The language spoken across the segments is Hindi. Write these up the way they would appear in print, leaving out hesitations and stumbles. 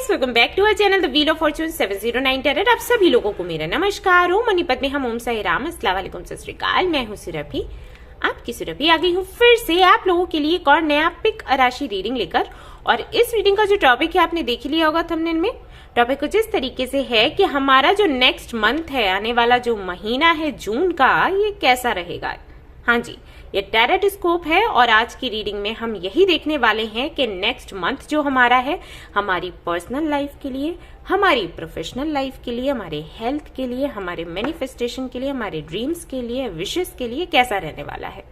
Guys, welcome back to our channel the wheel of fortune 709 tarot. आप सभी लोगों को मेरा नमस्कार हो। मणिपत में हम ओम साई राम, अस्सलाम वालेकुम, सत श्री अकाल। मैं हूँ सुरभि, आपकी सुरभि आ गई हूँ फिर से आप लोगों के लिए एक और नया पिक राशि रीडिंग लेकर। और इस रीडिंग का जो टॉपिक है आपने देख लिया होगा थंबनेल में। टॉपिक कुछ इस तरीके से है कि हमारा जो नेक्स्ट मंथ है, आने वाला जो महीना है जून का, ये कैसा रहेगा। हाँ जी, ये टैरेट स्कोप है और आज की रीडिंग में हम यही देखने वाले हैं कि नेक्स्ट मंथ जो हमारा है, हमारी पर्सनल लाइफ के लिए, हमारी प्रोफेशनल लाइफ के लिए, हमारे हेल्थ के लिए, हमारे मैनिफेस्टेशन के लिए, हमारे ड्रीम्स के लिए, विशेस के लिए कैसा रहने वाला है।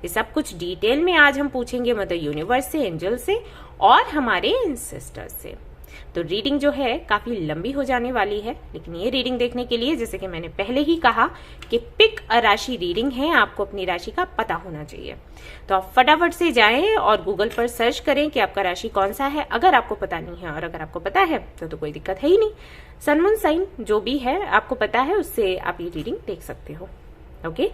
ये सब कुछ डिटेल में आज हम पूछेंगे मदर यूनिवर्स से, एंजल से और हमारे एंसेस्टर्स से। तो रीडिंग जो है काफी लंबी हो जाने वाली है, लेकिन ये रीडिंग देखने के लिए, जैसे कि मैंने पहले ही कहा कि पिक अ राशि रीडिंग है, आपको अपनी राशि का पता होना चाहिए। तो आप फटाफट से जाएं और गूगल पर सर्च करें कि आपका राशि कौन सा है, अगर आपको पता नहीं है। और अगर आपको पता है तो कोई दिक्कत है ही नहीं। सन मून साइन जो भी है आपको पता है, उससे आप ये रीडिंग देख सकते हो। ओके,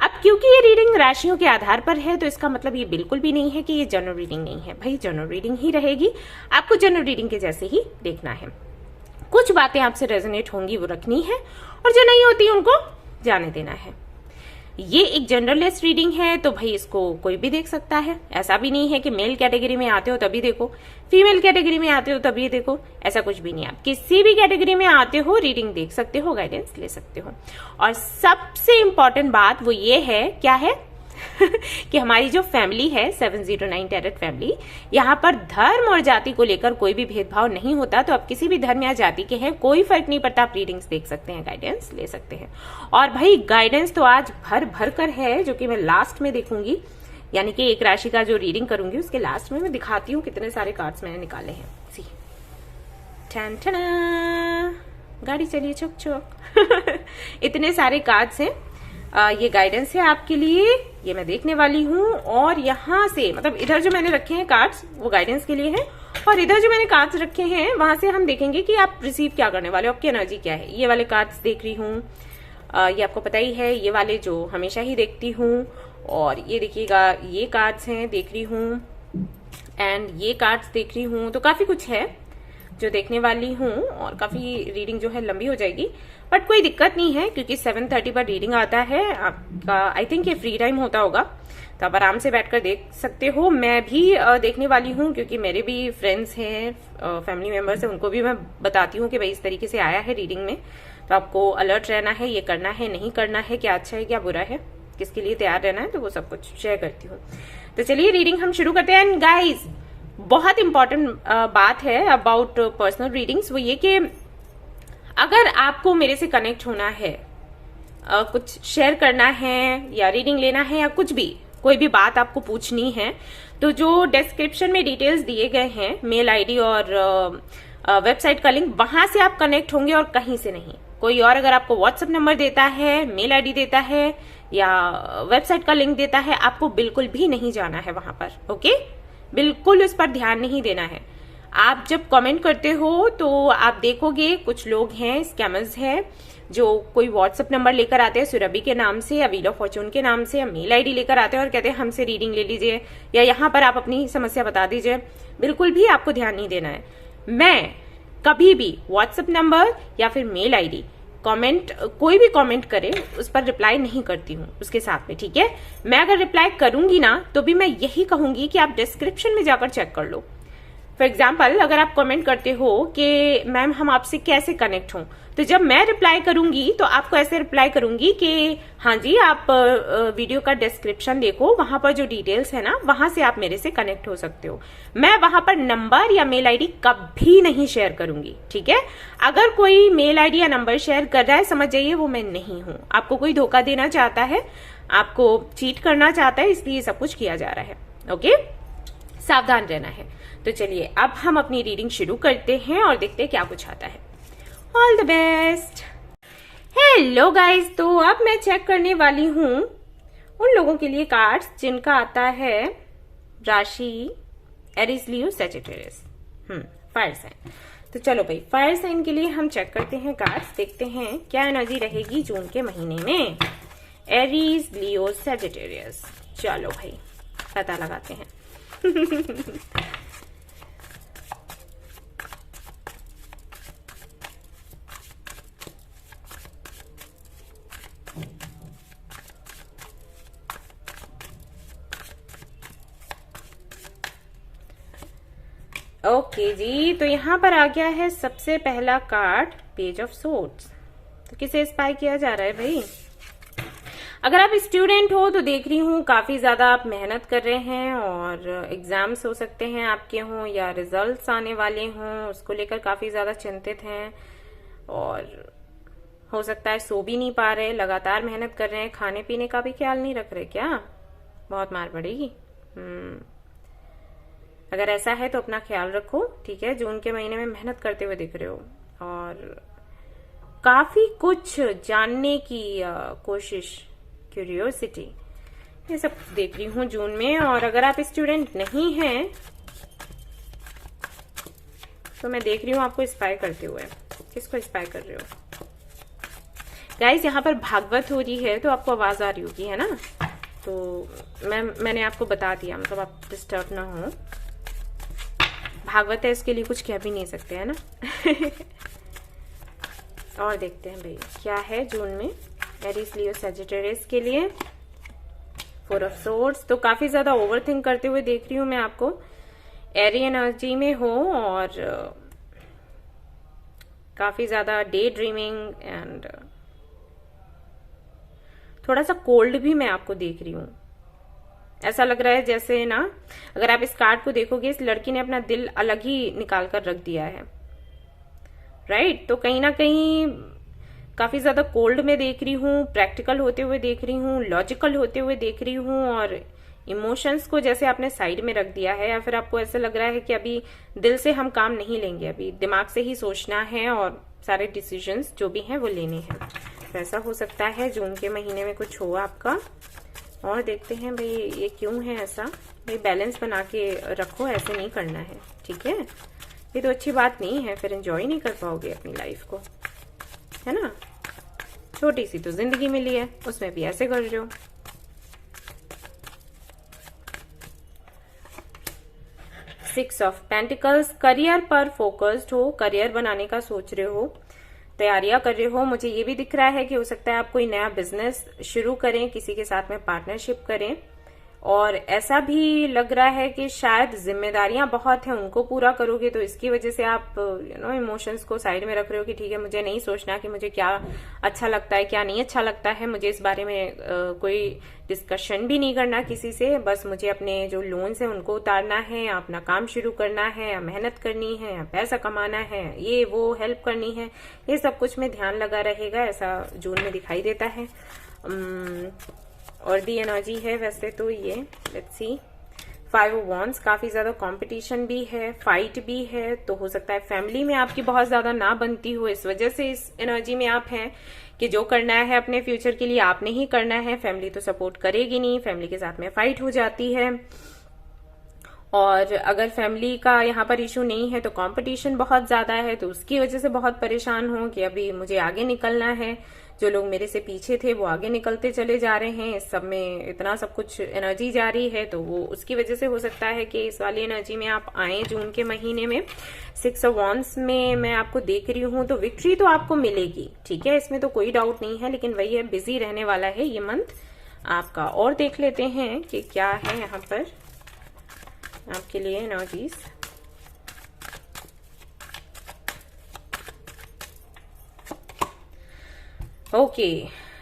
अब क्योंकि ये रीडिंग राशियों के आधार पर है, तो इसका मतलब ये बिल्कुल भी नहीं है कि ये जनरल रीडिंग नहीं है। भाई जनरल रीडिंग ही रहेगी, आपको जनरल रीडिंग के जैसे ही देखना है। कुछ बातें आपसे रेजोनेट होंगी वो रखनी है, और जो नहीं होती उनको जाने देना है। ये एक जनरलिस्ट रीडिंग है, तो भाई इसको कोई भी देख सकता है। ऐसा भी नहीं है कि मेल कैटेगरी में आते हो तभी देखो, फीमेल कैटेगरी में आते हो तभी देखो, ऐसा कुछ भी नहीं। आप किसी भी कैटेगरी में आते हो, रीडिंग देख सकते हो, गाइडेंस ले सकते हो। और सबसे इंपॉर्टेंट बात वो ये है, क्या है कि हमारी जो फैमिली है 709 टैरेट फैमिली, यहाँ पर धर्म और जाति को लेकर कोई भी भेदभाव नहीं होता। तो आप किसी भी धर्म या जाति के हैं, कोई फर्क नहीं पड़ता, आप रीडिंग्स देख सकते हैं, गाइडेंस ले सकते हैं। और भाई गाइडेंस तो आज भर भर कर है, जो कि मैं लास्ट में देखूंगी, यानी कि एक राशि का जो रीडिंग करूंगी उसके लास्ट में मैं दिखाती हूँ कितने सारे कार्ड्स मैंने निकाले हैं। सी ठन ठना, गाड़ी चलिए चुक चुक इतने सारे कार्ड्स हैं। ये गाइडेंस है आपके लिए, ये मैं देखने वाली हूँ। और यहाँ से मतलब इधर जो मैंने रखे हैं कार्ड्स वो गाइडेंस के लिए है, और इधर जो मैंने कार्ड्स रखे हैं वहां से हम देखेंगे कि आप रिसीव क्या करने वाले हो, आपकी एनर्जी क्या है। ये वाले कार्ड्स देख रही हूँ, ये आपको पता ही है, ये वाले जो हमेशा ही देखती हूँ। और ये देखिएगा, ये कार्ड्स हैं देख रही हूँ, एंड ये कार्ड्स देख रही हूँ। तो काफी कुछ है जो देखने वाली हूँ, और काफी रीडिंग जो है लंबी हो जाएगी, बट कोई दिक्कत नहीं है क्योंकि 7:30 पर रीडिंग आता है आपका। आई थिंक ये फ्री टाइम होता होगा, तो आप आराम से बैठकर देख सकते हो। मैं भी देखने वाली हूँ क्योंकि मेरे भी फ्रेंड्स हैं, फैमिली मेंबर्स हैं, उनको भी मैं बताती हूँ कि भाई इस तरीके से आया है रीडिंग में, तो आपको अलर्ट रहना है, ये करना है, नहीं करना है, क्या अच्छा है क्या बुरा है, किसके लिए तैयार रहना है, तो वो सब कुछ शेयर करती हूँ। तो चलिए रीडिंग हम शुरू करते हैं। एंड गाइज, बहुत इंपॉर्टेंट बात है अबाउट पर्सनल रीडिंग्स, वो ये कि अगर आपको मेरे से कनेक्ट होना है, कुछ शेयर करना है या रीडिंग लेना है या कुछ भी, कोई भी बात आपको पूछनी है, तो जो डिस्क्रिप्शन में डिटेल्स दिए गए हैं, मेल आईडी और वेबसाइट का लिंक, वहां से आप कनेक्ट होंगे और कहीं से नहीं। कोई और अगर आपको व्हाट्सएप नंबर देता है, मेल आईडी देता है या वेबसाइट का लिंक देता है, आपको बिल्कुल भी नहीं जाना है वहां पर। ओके, बिल्कुल उस पर ध्यान नहीं देना है। आप जब कमेंट करते हो तो आप देखोगे कुछ लोग हैं, स्कैमर्स हैं, जो कोई व्हाट्सएप नंबर लेकर आते हैं सुरभि के नाम से या व्हील ऑफ फॉर्चून के नाम से, या मेल आईडी लेकर आते हैं और कहते हैं हमसे रीडिंग ले लीजिए या यहाँ पर आप अपनी समस्या बता दीजिए। बिल्कुल भी आपको ध्यान नहीं देना है। मैं कभी भी व्हाट्सएप नंबर या फिर मेल आईडी कमेंट, कोई भी कमेंट करे उस पर रिप्लाई नहीं करती हूँ उसके साथ में, ठीक है। मैं अगर रिप्लाई करूंगी ना तो भी मैं यही कहूंगी कि आप डिस्क्रिप्शन में जाकर चेक कर लो। फॉर एग्जाम्पल, अगर आप कमेंट करते हो कि मैम हम आपसे कैसे कनेक्ट हों, तो जब मैं रिप्लाई करूंगी तो आपको ऐसे रिप्लाई करूंगी कि हाँ जी, आप वीडियो का डिस्क्रिप्शन देखो, वहां पर जो डिटेल्स है ना, वहां से आप मेरे से कनेक्ट हो सकते हो। मैं वहां पर नंबर या मेल आईडी कभी नहीं शेयर करूंगी, ठीक है। अगर कोई मेल आईडी या नंबर शेयर कर रहा है, समझ जाइए वो मैं नहीं हूं। आपको कोई धोखा देना चाहता है, आपको चीट करना चाहता है, इसलिए सब कुछ किया जा रहा है। ओके, सावधान रहना है। तो चलिए अब हम अपनी रीडिंग शुरू करते हैं और देखते हैं क्या कुछ आता है। All the best. Hello guys, तो अब मैं चेक करने वाली हूं उन लोगों के लिए कार्ड्स जिनका आता है राशि एरीज, लियो, सैजिटेरियस, फायर साइन। तो चलो भाई, फायर साइन के लिए हम चेक करते हैं कार्ड्स, देखते हैं क्या एनर्जी रहेगी जून के महीने में। एरीज, लियो, सैजिटेरियस, चलो भाई पता लगाते हैं। ओके जी, तो यहाँ पर आ गया है सबसे पहला कार्ड, पेज ऑफ सोर्ड्स। तो किसे स्पाई किया जा रहा है भाई? अगर आप स्टूडेंट हो तो देख रही हूँ काफी ज्यादा आप मेहनत कर रहे हैं, और एग्जाम्स हो सकते हैं आपके हों या रिजल्ट्स आने वाले हों, उसको लेकर काफी ज्यादा चिंतित हैं, और हो सकता है सो भी नहीं पा रहे, लगातार मेहनत कर रहे हैं, खाने पीने का भी ख्याल नहीं रख रहे क्या? बहुत मार पड़ेगी। अगर ऐसा है तो अपना ख्याल रखो, ठीक है। जून के महीने में मेहनत करते हुए दिख रहे हो, और काफी कुछ जानने की कोशिश, क्यूरियोसिटी, ये सब देख रही हूँ जून में। और अगर आप स्टूडेंट नहीं हैं तो मैं देख रही हूँ आपको स्पाई करते हुए। किसको स्पाई कर रहे हो गाइस? यहाँ पर भागवत हो रही है तो आपको आवाज आ रही होगी, है ना? तो मैंने आपको बता दिया, मतलब आप डिस्टर्ब ना हो। भागवत है, इसके लिए कुछ कह भी नहीं सकते, है ना? और देखते हैं भाई क्या है जून में एरीज, लियो, सजिटेरियस के लिए। 4 ऑफ सोर्ड्स, तो काफी ज्यादा ओवरथिंक करते हुए देख रही हूं मैं आपको। एरी एनर्जी में हो, और काफी ज्यादा डे ड्रीमिंग, एंड थोड़ा सा कोल्ड भी मैं आपको देख रही हूं। ऐसा लग रहा है जैसे ना, अगर आप इस कार्ड को देखोगे, इस लड़की ने अपना दिल अलग ही निकाल कर रख दिया है, राइट? तो कहीं ना कहीं काफी ज्यादा कोल्ड में देख रही हूँ, प्रैक्टिकल होते हुए देख रही हूँ, लॉजिकल होते हुए देख रही हूँ, और इमोशंस को जैसे आपने साइड में रख दिया है, या फिर आपको ऐसा लग रहा है कि अभी दिल से हम काम नहीं लेंगे, अभी दिमाग से ही सोचना है और सारे डिसीजंस जो भी हैं वो लेने हैं। तो ऐसा हो सकता है जून के महीने में कुछ हो आपका। और देखते हैं भाई ये क्यों है ऐसा। भाई बैलेंस बना के रखो, ऐसे नहीं करना है, ठीक है? ये तो अच्छी बात नहीं है, फिर एंजॉय नहीं कर पाओगे अपनी लाइफ को, है ना? छोटी सी तो जिंदगी मिली है, उसमें भी ऐसे कर रहे हो। सिक्स ऑफ पेंटिकल्स, करियर पर फोकस्ड हो, करियर बनाने का सोच रहे हो, तैयारियां कर रहे हो। मुझे ये भी दिख रहा है कि हो सकता है आप कोई नया बिजनेस शुरू करें, किसी के साथ में पार्टनरशिप करें, और ऐसा भी लग रहा है कि शायद जिम्मेदारियां बहुत हैं, उनको पूरा करोगे, तो इसकी वजह से आप इमोशंस को साइड में रख रहे हो कि ठीक है, मुझे नहीं सोचना कि मुझे क्या अच्छा लगता है, क्या नहीं अच्छा लगता है, मुझे इस बारे में कोई डिस्कशन भी नहीं करना किसी से, बस मुझे अपने जो लोन्स हैं उनको उतारना है, या अपना काम शुरू करना है, या मेहनत करनी है, या पैसा कमाना है, ये वो हेल्प करनी है, ये सब कुछ में ध्यान लगा रहेगा, ऐसा जून में दिखाई देता है। और दी एनर्जी है वैसे तो ये, लेट्स सी। 5 ऑफ वॉन्ड्स, काफी ज्यादा कंपटीशन भी है, फाइट भी है, तो हो सकता है फैमिली में आपकी बहुत ज्यादा ना बनती हो, इस वजह से इस एनर्जी में आप हैं कि जो करना है अपने फ्यूचर के लिए आपने ही करना है, फैमिली तो सपोर्ट करेगी नहीं, फैमिली के साथ में फाइट हो जाती है। और अगर फैमिली का यहाँ पर इशू नहीं है तो कंपटीशन बहुत ज्यादा है, तो उसकी वजह से बहुत परेशान हो कि अभी मुझे आगे निकलना है, जो लोग मेरे से पीछे थे वो आगे निकलते चले जा रहे हैं, इस सब में इतना सब कुछ एनर्जी जा रही है, तो वो उसकी वजह से हो सकता है कि इस वाली एनर्जी में आप आए जून के महीने में। 6 ऑफ वॉन्ड्स में मैं आपको देख रही हूँ, तो विक्ट्री तो आपको मिलेगी, ठीक है, इसमें तो कोई डाउट नहीं है, लेकिन वही है, बिजी रहने वाला है ये मंथ आपका। और देख लेते हैं कि क्या है यहाँ पर आपके लिए एनर्जीज। ओके,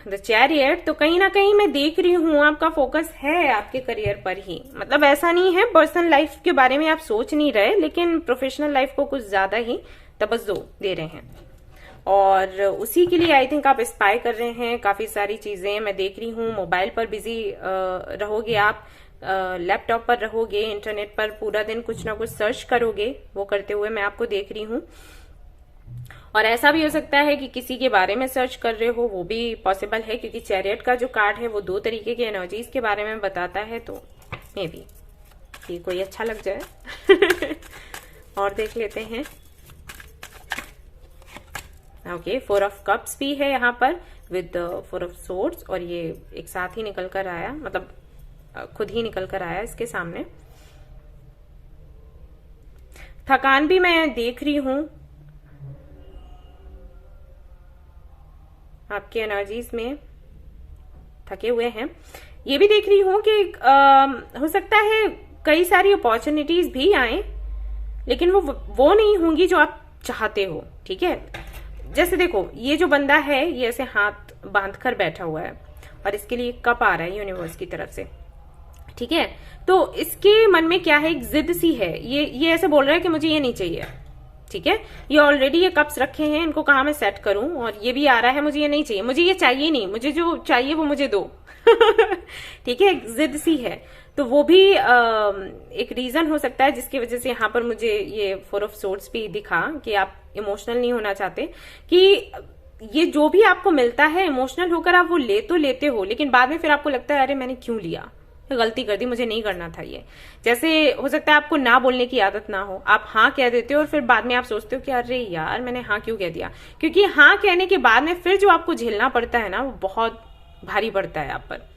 द चैरियट, तो कहीं ना कहीं मैं देख रही हूं आपका फोकस है आपके करियर पर ही, मतलब ऐसा नहीं है पर्सनल लाइफ के बारे में आप सोच नहीं रहे, लेकिन प्रोफेशनल लाइफ को कुछ ज्यादा ही तवज्जो दे रहे हैं, और उसी के लिए आई थिंक आप स्पाई कर रहे हैं काफी सारी चीजें मैं देख रही हूँ। मोबाइल पर बिजी रहोगे आप, लैपटॉप पर रहोगे, इंटरनेट पर पूरा दिन कुछ ना कुछ सर्च करोगे, वो करते हुए मैं आपको देख रही हूँ। और ऐसा भी हो सकता है कि किसी के बारे में सर्च कर रहे हो, वो भी पॉसिबल है, क्योंकि चैरियट का जो कार्ड है वो 2 तरीके की एनर्जीज के बारे में बताता है, तो मे बी ये कोई अच्छा लग जाए। और देख लेते हैं। ओके, 4 ऑफ कप्स भी है यहाँ पर विद 4 ऑफ सोर्ड्स, और ये एक साथ ही निकल कर आया, मतलब खुद ही निकल कर आया इसके सामने। थकान भी मैं देख रही हूं आपकी एनर्जीज में, थके हुए हैं। ये भी देख रही हूं कि हो सकता है कई सारी अपॉर्चुनिटीज भी आए, लेकिन वो नहीं होंगी जो आप चाहते हो। ठीक है, जैसे देखो ये जो बंदा है ये ऐसे हाथ बांध कर बैठा हुआ है और इसके लिए कप आ रहा है यूनिवर्स की तरफ से। ठीक है, तो इसके मन में क्या है, एक जिद सी है। ये ऐसे बोल रहा है कि मुझे ये नहीं चाहिए। ठीक है, ये ऑलरेडी ये कप्स रखे हैं, इनको कहाँ मैं सेट करूं, और ये भी आ रहा है मुझे ये नहीं चाहिए, मुझे ये चाहिए नहीं, मुझे जो चाहिए वो मुझे दो। ठीक है, जिद सी है। तो वो भी एक रीजन हो सकता है जिसकी वजह से यहाँ पर मुझे ये 4 ऑफ सोर्ड्स भी दिखा कि आप इमोशनल नहीं होना चाहते, कि ये जो भी आपको मिलता है इमोशनल होकर आप वो ले तो लेते हो, लेकिन बाद में फिर आपको लगता है अरे मैंने क्यों लिया, गलती कर दी, मुझे नहीं करना था ये। जैसे हो सकता है आपको ना बोलने की आदत ना हो, आप हाँ कह देते हो और फिर बाद में आप सोचते हो कि अरे यार मैंने हाँ क्यों कह दिया, क्योंकि हाँ कहने के बाद में फिर जो आपको झेलना पड़ता है ना वो बहुत भारी पड़ता है आप पर।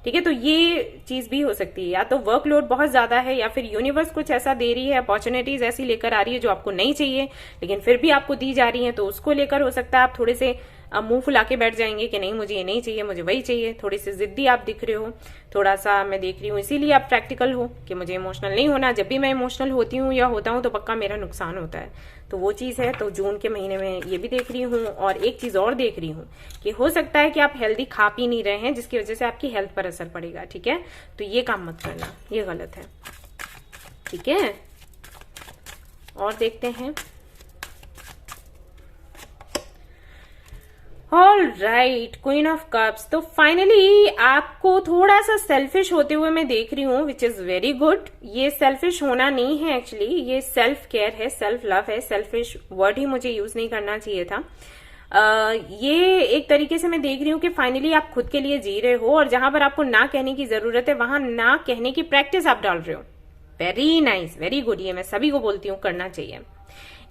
ठीक है, तो ये चीज भी हो सकती है, या तो वर्कलोड बहुत ज्यादा है या फिर यूनिवर्स कुछ ऐसा दे रही है, अपॉर्चुनिटीज ऐसी लेकर आ रही है जो आपको नहीं चाहिए लेकिन फिर भी आपको दी जा रही है, तो उसको लेकर हो सकता है आप थोड़े से मुंह फुला के बैठ जाएंगे कि नहीं मुझे ये नहीं चाहिए, मुझे वही चाहिए। थोड़ी सी जिद्दी आप दिख रहे हो, थोड़ा सा मैं देख रही हूँ, इसीलिए आप प्रैक्टिकल हो कि मुझे इमोशनल नहीं होना, जब भी मैं इमोशनल होती हूँ या होता हूँ तो पक्का मेरा नुकसान होता है, तो वो चीज है। तो जून के महीने में ये भी देख रही हूँ, और एक चीज और देख रही हूँ कि हो सकता है कि आप हेल्दी खा पी नहीं रहे हैं जिसकी वजह से आपकी हेल्थ पर असर पड़ेगा। ठीक है, तो ये काम मत करना, ये गलत है। ठीक है, और देखते हैं। All right, queen of cups. तो फाइनली आपको थोड़ा सा सेल्फिश होते हुए मैं देख रही हूँ, विच इज वेरी गुड। ये सेल्फिश होना नहीं है एक्चुअली, ये सेल्फ केयर है, सेल्फ लव है। सेल्फिश वर्ड ही मुझे यूज नहीं करना चाहिए था। ये एक तरीके से मैं देख रही हूँ कि फाइनली आप खुद के लिए जी रहे हो, और जहां पर आपको ना कहने की जरूरत है वहां ना कहने की प्रैक्टिस आप डाल रहे हो। Very nice, very good. ये मैं सभी को बोलती हूँ करना चाहिए।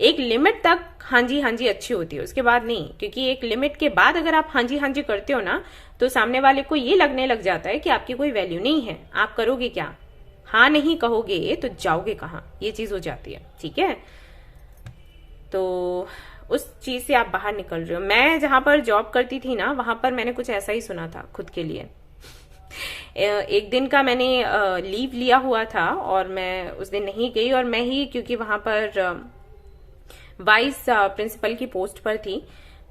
एक लिमिट तक हाँ जी अच्छी होती है, उसके बाद नहीं, क्योंकि एक लिमिट के बाद अगर आप हाँ जी करते हो ना तो सामने वाले को ये लगने लग जाता है कि आपकी कोई वैल्यू नहीं है, आप करोगे क्या, हाँ नहीं कहोगे तो जाओगे कहाँ, ये चीज हो जाती है। ठीक है, तो उस चीज से आप बाहर निकल रहे हो। मैं जहां पर जॉब करती थी ना वहां पर मैंने कुछ ऐसा ही सुना था खुद के लिए। एक दिन का मैंने लीव लिया हुआ था और मैं उस दिन नहीं गई, और मैं ही क्योंकि वहां पर वाइस प्रिंसिपल की पोस्ट पर थी,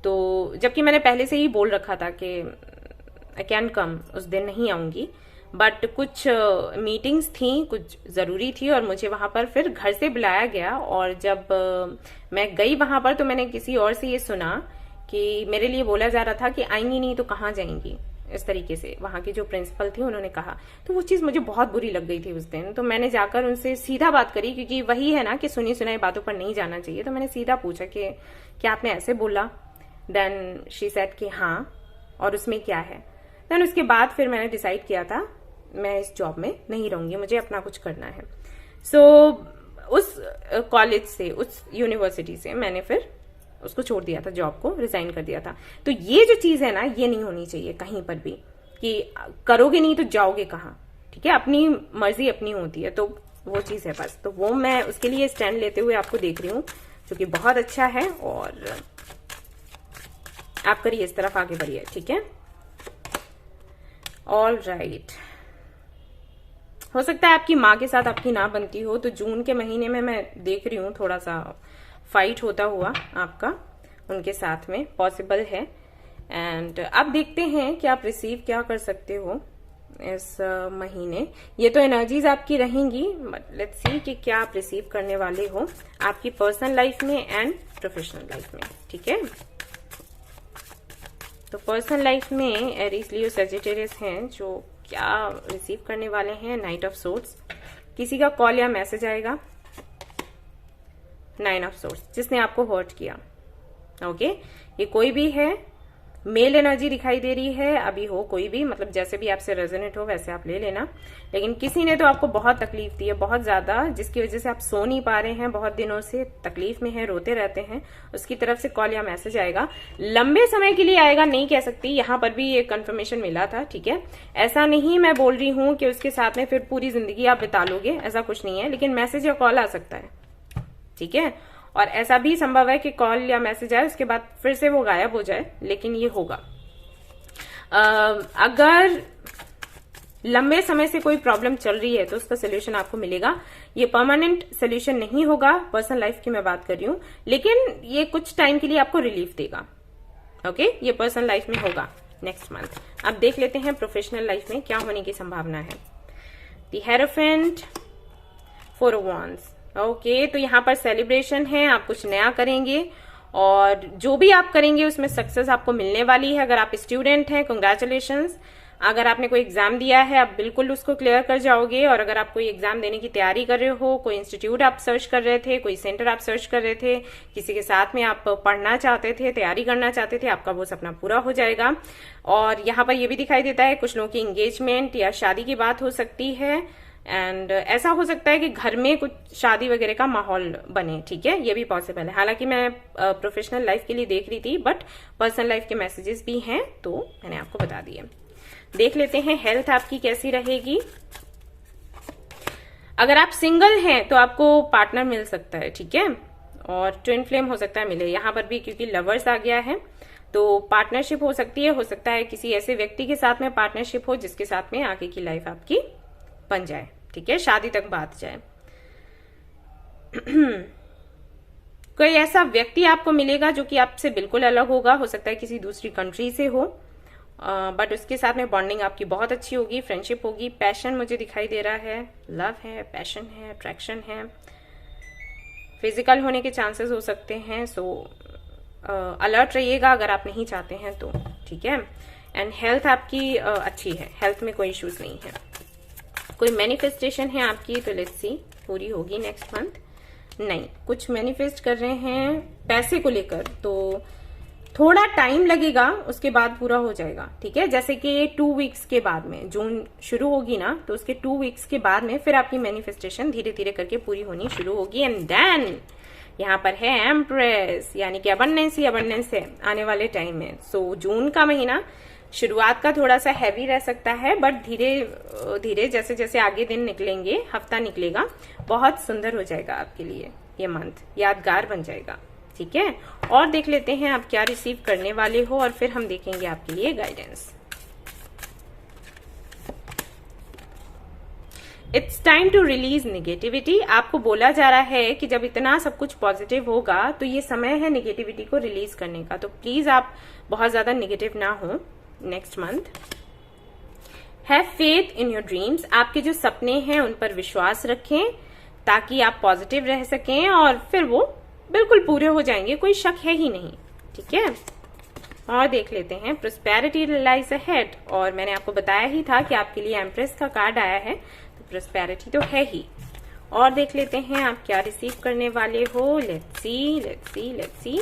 तो जबकि मैंने पहले से ही बोल रखा था कि आई कैन कम, उस दिन नहीं आऊंगी, बट कुछ मीटिंग्स थी, कुछ जरूरी थी और मुझे वहां पर फिर घर से बुलाया गया। और जब मैं गई वहां पर तो मैंने किसी और से ये सुना कि मेरे लिए बोला जा रहा था कि आएंगी नहीं तो कहाँ जाएंगी, इस तरीके से वहां की जो प्रिंसिपल थी उन्होंने कहा। तो वो चीज मुझे बहुत बुरी लग गई थी उस दिन, तो मैंने जाकर उनसे सीधा बात करी, क्योंकि वही है ना कि सुनी सुनाई बातों पर नहीं जाना चाहिए। तो मैंने सीधा पूछा कि क्या आपने ऐसे बोला? देन शी सेड कि हाँ, और उसमें क्या है। देन उसके बाद फिर मैंने डिसाइड किया था मैं इस जॉब में नहीं रहूंगी, मुझे अपना कुछ करना है। सो उस कॉलेज से, उस यूनिवर्सिटी से मैंने फिर उसको छोड़ दिया था, जॉब को रिजाइन कर दिया था। तो ये जो चीज है ना ये नहीं होनी चाहिए कहीं पर भी, कि करोगे नहीं तो जाओगे कहाँ। ठीक है, अपनी मर्जी अपनी होती है, तो वो चीज है बस। तो वो मैं उसके लिए स्टैंड लेते हुए आपको देख रही हूँ, जो कि बहुत अच्छा है, और आप करिए, इस तरफ आगे बढ़िए। ठीक है, ऑल राइट। हो सकता है आपकी माँ के साथ आपकी ना बनती हो, तो जून के महीने में मैं देख रही हूँ थोड़ा सा फाइट होता हुआ आपका उनके साथ में, पॉसिबल है। एंड अब देखते हैं कि आप रिसीव क्या कर सकते हो इस महीने। ये तो एनर्जीज आपकी रहेंगी, बट लेट्स सी कि क्या आप रिसीव करने वाले हो आपकी पर्सनल लाइफ में एंड प्रोफेशनल लाइफ में। ठीक है, तो पर्सनल लाइफ में एरीज, लियो, सजिटेरियस हैं जो क्या रिसीव करने वाले हैं। नाइट ऑफ सोर्ड्स, किसी का कॉल या मैसेज आएगा। 9 ऑफ सोर्ड्स, जिसने आपको हर्ट किया। ओके, ये कोई भी है, मेल एनर्जी दिखाई दे रही है, अभी हो कोई भी, मतलब जैसे भी आपसे रेजोनेट हो वैसे आप ले लेना। लेकिन किसी ने तो आपको बहुत तकलीफ दी है, बहुत ज्यादा, जिसकी वजह से आप सो नहीं पा रहे हैं, बहुत दिनों से तकलीफ में है, रोते रहते हैं। उसकी तरफ से कॉल या मैसेज आएगा, लंबे समय के लिए आएगा नहीं कह सकती, यहां पर भी ये कंफर्मेशन मिला था। ठीक है, ऐसा नहीं मैं बोल रही हूं कि उसके साथ में फिर पूरी जिंदगी आप बिता लोगे, ऐसा कुछ नहीं है, लेकिन मैसेज या कॉल आ सकता है। ठीक है, और ऐसा भी संभव है कि कॉल या मैसेज आए उसके बाद फिर से वो गायब हो जाए, लेकिन ये होगा। अगर लंबे समय से कोई प्रॉब्लम चल रही है तो उसका सोल्यूशन आपको मिलेगा। ये परमानेंट सोल्यूशन नहीं होगा, पर्सनल लाइफ की मैं बात कर रही हूँ, लेकिन ये कुछ टाइम के लिए आपको रिलीफ देगा। ओके, ये पर्सनल लाइफ में होगा नेक्स्ट मंथ। अब देख लेते हैं प्रोफेशनल लाइफ में क्या होने की संभावना है। The hierophant, 4 of wands. Okay, तो यहाँ पर सेलिब्रेशन है, आप कुछ नया करेंगे और जो भी आप करेंगे उसमें सक्सेस आपको मिलने वाली है। अगर आप स्टूडेंट हैं, कंग्रेचुलेशंस। अगर आपने कोई एग्जाम दिया है, आप बिल्कुल उसको क्लियर कर जाओगे। और अगर आप कोई एग्जाम देने की तैयारी कर रहे हो, कोई इंस्टीट्यूट आप सर्च कर रहे थे, कोई सेंटर आप सर्च कर रहे थे, किसी के साथ में आप पढ़ना चाहते थे, तैयारी करना चाहते थे, आपका वो सपना पूरा हो जाएगा। और यहाँ पर ये भी दिखाई देता है कुछ लोगों की एंगेजमेंट या शादी की बात हो सकती है। एंड ऐसा हो सकता है कि घर में कुछ शादी वगैरह का माहौल बने, ठीक है, ये भी पॉसिबल है। हालांकि मैं प्रोफेशनल लाइफ के लिए देख रही थी, बट पर्सनल लाइफ के मैसेजेस भी हैं तो मैंने आपको बता दिए। देख लेते हैं हेल्थ आपकी कैसी रहेगी। अगर आप सिंगल हैं तो आपको पार्टनर मिल सकता है, ठीक है, और ट्विन फ्लेम हो सकता है मिले। यहां पर भी क्योंकि लवर्स आ गया है तो पार्टनरशिप हो सकती है। हो सकता है किसी ऐसे व्यक्ति के साथ में पार्टनरशिप हो जिसके साथ में आगे की लाइफ आपकी बन जाए, ठीक है, शादी तक बात जाए। कोई ऐसा व्यक्ति आपको मिलेगा जो कि आपसे बिल्कुल अलग होगा। हो सकता है किसी दूसरी कंट्री से हो, बट उसके साथ में बॉन्डिंग आपकी बहुत अच्छी होगी, फ्रेंडशिप होगी। पैशन मुझे दिखाई दे रहा है, लव है, पैशन है, अट्रैक्शन है, फिजिकल होने के चांसेस हो सकते हैं। सो अलर्ट रहिएगा अगर आप नहीं चाहते हैं तो, ठीक है। एंड हेल्थ आपकी अच्छी है, हेल्थ में कोई इश्यूज नहीं है। कोई मैनिफेस्टेशन है आपकी तो लेट्स सी पूरी होगी नेक्स्ट मंथ। नहीं, कुछ मैनिफेस्ट कर रहे हैं पैसे को लेकर तो थोड़ा टाइम लगेगा, उसके बाद पूरा हो जाएगा, ठीक है। जैसे कि 2 वीक्स के बाद में, जून शुरू होगी ना, तो उसके 2 वीक्स के बाद में फिर आपकी मैनिफेस्टेशन धीरे धीरे करके पूरी होनी शुरू होगी। एंड देन यहाँ पर है एम्प्रेस, यानी कि अबंडेंस ही अबंडेंस है आने वाले टाइम में। सो जून का महीना शुरुआत का थोड़ा सा हैवी रह सकता है, बट धीरे धीरे जैसे जैसे आगे दिन निकलेंगे, हफ्ता निकलेगा, बहुत सुंदर हो जाएगा आपके लिए ये मंथ, यादगार बन जाएगा, ठीक है। और देख लेते हैं आप क्या रिसीव करने वाले हो और फिर हम देखेंगे आपके लिए guidance. It's time to release negativity. आपको बोला जा रहा है कि जब इतना सब कुछ पॉजिटिव होगा तो ये समय है नेगेटिविटी को रिलीज करने का। तो प्लीज आप बहुत ज्यादा नेगेटिव ना हो next month. Have faith in your dreams. आपके जो सपने हैं उन पर विश्वास रखें ताकि आप पॉजिटिव रह सकें और फिर वो बिल्कुल पूरे हो जाएंगे, कोई शक है ही नहीं, ठीक है। और देख लेते हैं प्रोस्पेरिटी लाइज अहेड। और मैंने आपको बताया ही था कि आपके लिए एम्प्रेस का कार्ड आया है, तो प्रोस्पेरिटी तो है ही। और देख लेते हैं आप क्या रिसीव करने वाले हो। Let's see, let's see, let's see.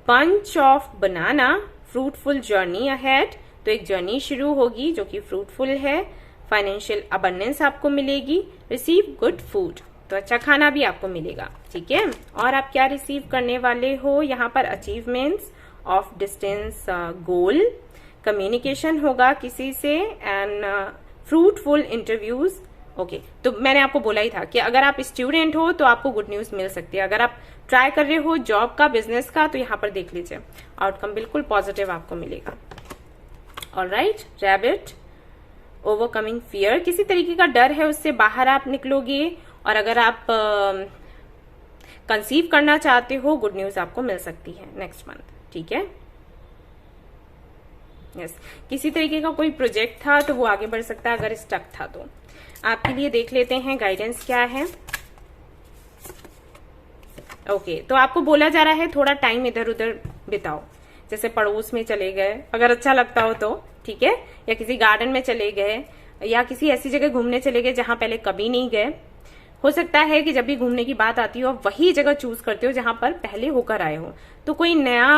Bunch of banana, fruitful journey ahead. तो एक जर्नी शुरू होगी जो कि फ्रूटफुल है। फाइनेंशियल अबंडेंस आपको मिलेगी। रिसीव गुड फूड, तो अच्छा खाना भी आपको मिलेगा, ठीक है। और आप क्या रिसीव करने वाले हो यहाँ पर, achievements of distance goal, communication होगा किसी से, एंड फ्रूटफुल इंटरव्यूज। ओके, तो मैंने आपको बोला ही था कि अगर आप स्टूडेंट हो तो आपको गुड न्यूज मिल सकती है। अगर आप ट्राई कर रहे हो जॉब का, बिजनेस का, तो यहाँ पर देख लीजिए आउटकम बिल्कुल पॉजिटिव आपको मिलेगा। Alright, rabbit, overcoming fear. किसी तरीके का डर है उससे बाहर आप निकलोगे। और अगर आप कंसीव करना चाहते हो, गुड न्यूज आपको मिल सकती है नेक्स्ट मंथ, ठीक है। यस, किसी तरीके का कोई प्रोजेक्ट था तो वो आगे बढ़ सकता है, अगर स्टक था तो। आपके लिए देख लेते हैं गाइडेंस क्या है। ओके, तो आपको बोला जा रहा है थोड़ा टाइम इधर उधर बिताओ, जैसे पड़ोस में चले गए अगर अच्छा लगता हो तो, ठीक है, या किसी गार्डन में चले गए, या किसी ऐसी जगह घूमने चले गए जहां पहले कभी नहीं गए। हो सकता है कि जब भी घूमने की बात आती हो वही जगह चूज करते हो जहां पर पहले होकर आए हो। तो कोई नया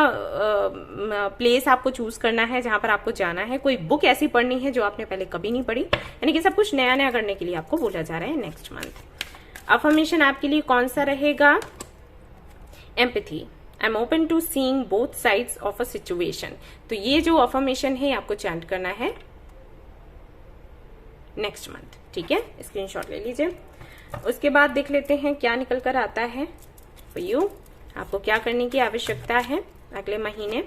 प्लेस आपको चूज करना है जहां पर आपको जाना है। कोई बुक ऐसी पढ़नी है जो आपने पहले कभी नहीं पढ़ी, यानी कि सब कुछ नया नया करने के लिए आपको बोला जा रहा है नेक्स्ट मंथ। अफर्मेशन आपके लिए कौन सा रहेगा? Empathy, I am open to seeing both sides of a situation. तो ये जो अफर्मेशन है आपको चैंट करना है नेक्स्ट मंथ, ठीक है। स्क्रीनशॉट ले लीजिए। उसके बाद देख लेते हैं क्या निकल कर आता है फॉर यू। आपको क्या करने की आवश्यकता है अगले महीने।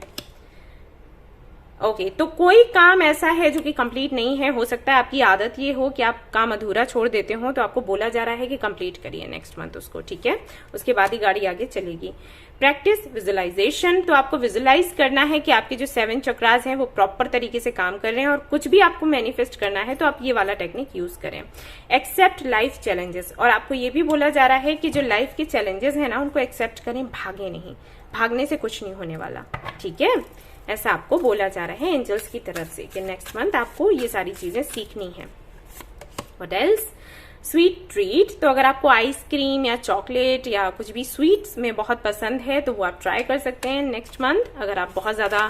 ओके तो कोई काम ऐसा है जो कि कंप्लीट नहीं है, हो सकता है आपकी आदत ये हो कि आप काम अधूरा छोड़ देते हो, तो आपको बोला जा रहा है कि कंप्लीट करिए नेक्स्ट मंथ उसको, ठीक है, उसके बाद ही गाड़ी आगे चलेगी। प्रैक्टिस विजुअलाइजेशन, तो आपको विजुअलाइज करना है कि आपके जो 7 चक्रास हैं वो प्रॉपर तरीके से काम कर रहे हैं, और कुछ भी आपको मैनिफेस्ट करना है तो आप ये वाला टेक्निक यूज करें। एक्सेप्ट लाइफ चैलेंजेस, और आपको ये भी बोला जा रहा है कि जो लाइफ के चैलेंजेस है ना उनको एक्सेप्ट करें, भागे नहीं, भागने से कुछ नहीं होने वाला, ठीक है, ऐसा आपको बोला जा रहा है एंजल्स की तरफ से कि नेक्स्ट मंथ आपको ये सारी चीजें सीखनी है। What else? स्वीट ट्रीट, तो अगर आपको आइसक्रीम या चॉकलेट या कुछ भी स्वीट्स में बहुत पसंद है तो वो आप ट्राई कर सकते हैं नेक्स्ट मंथ। अगर आप बहुत ज्यादा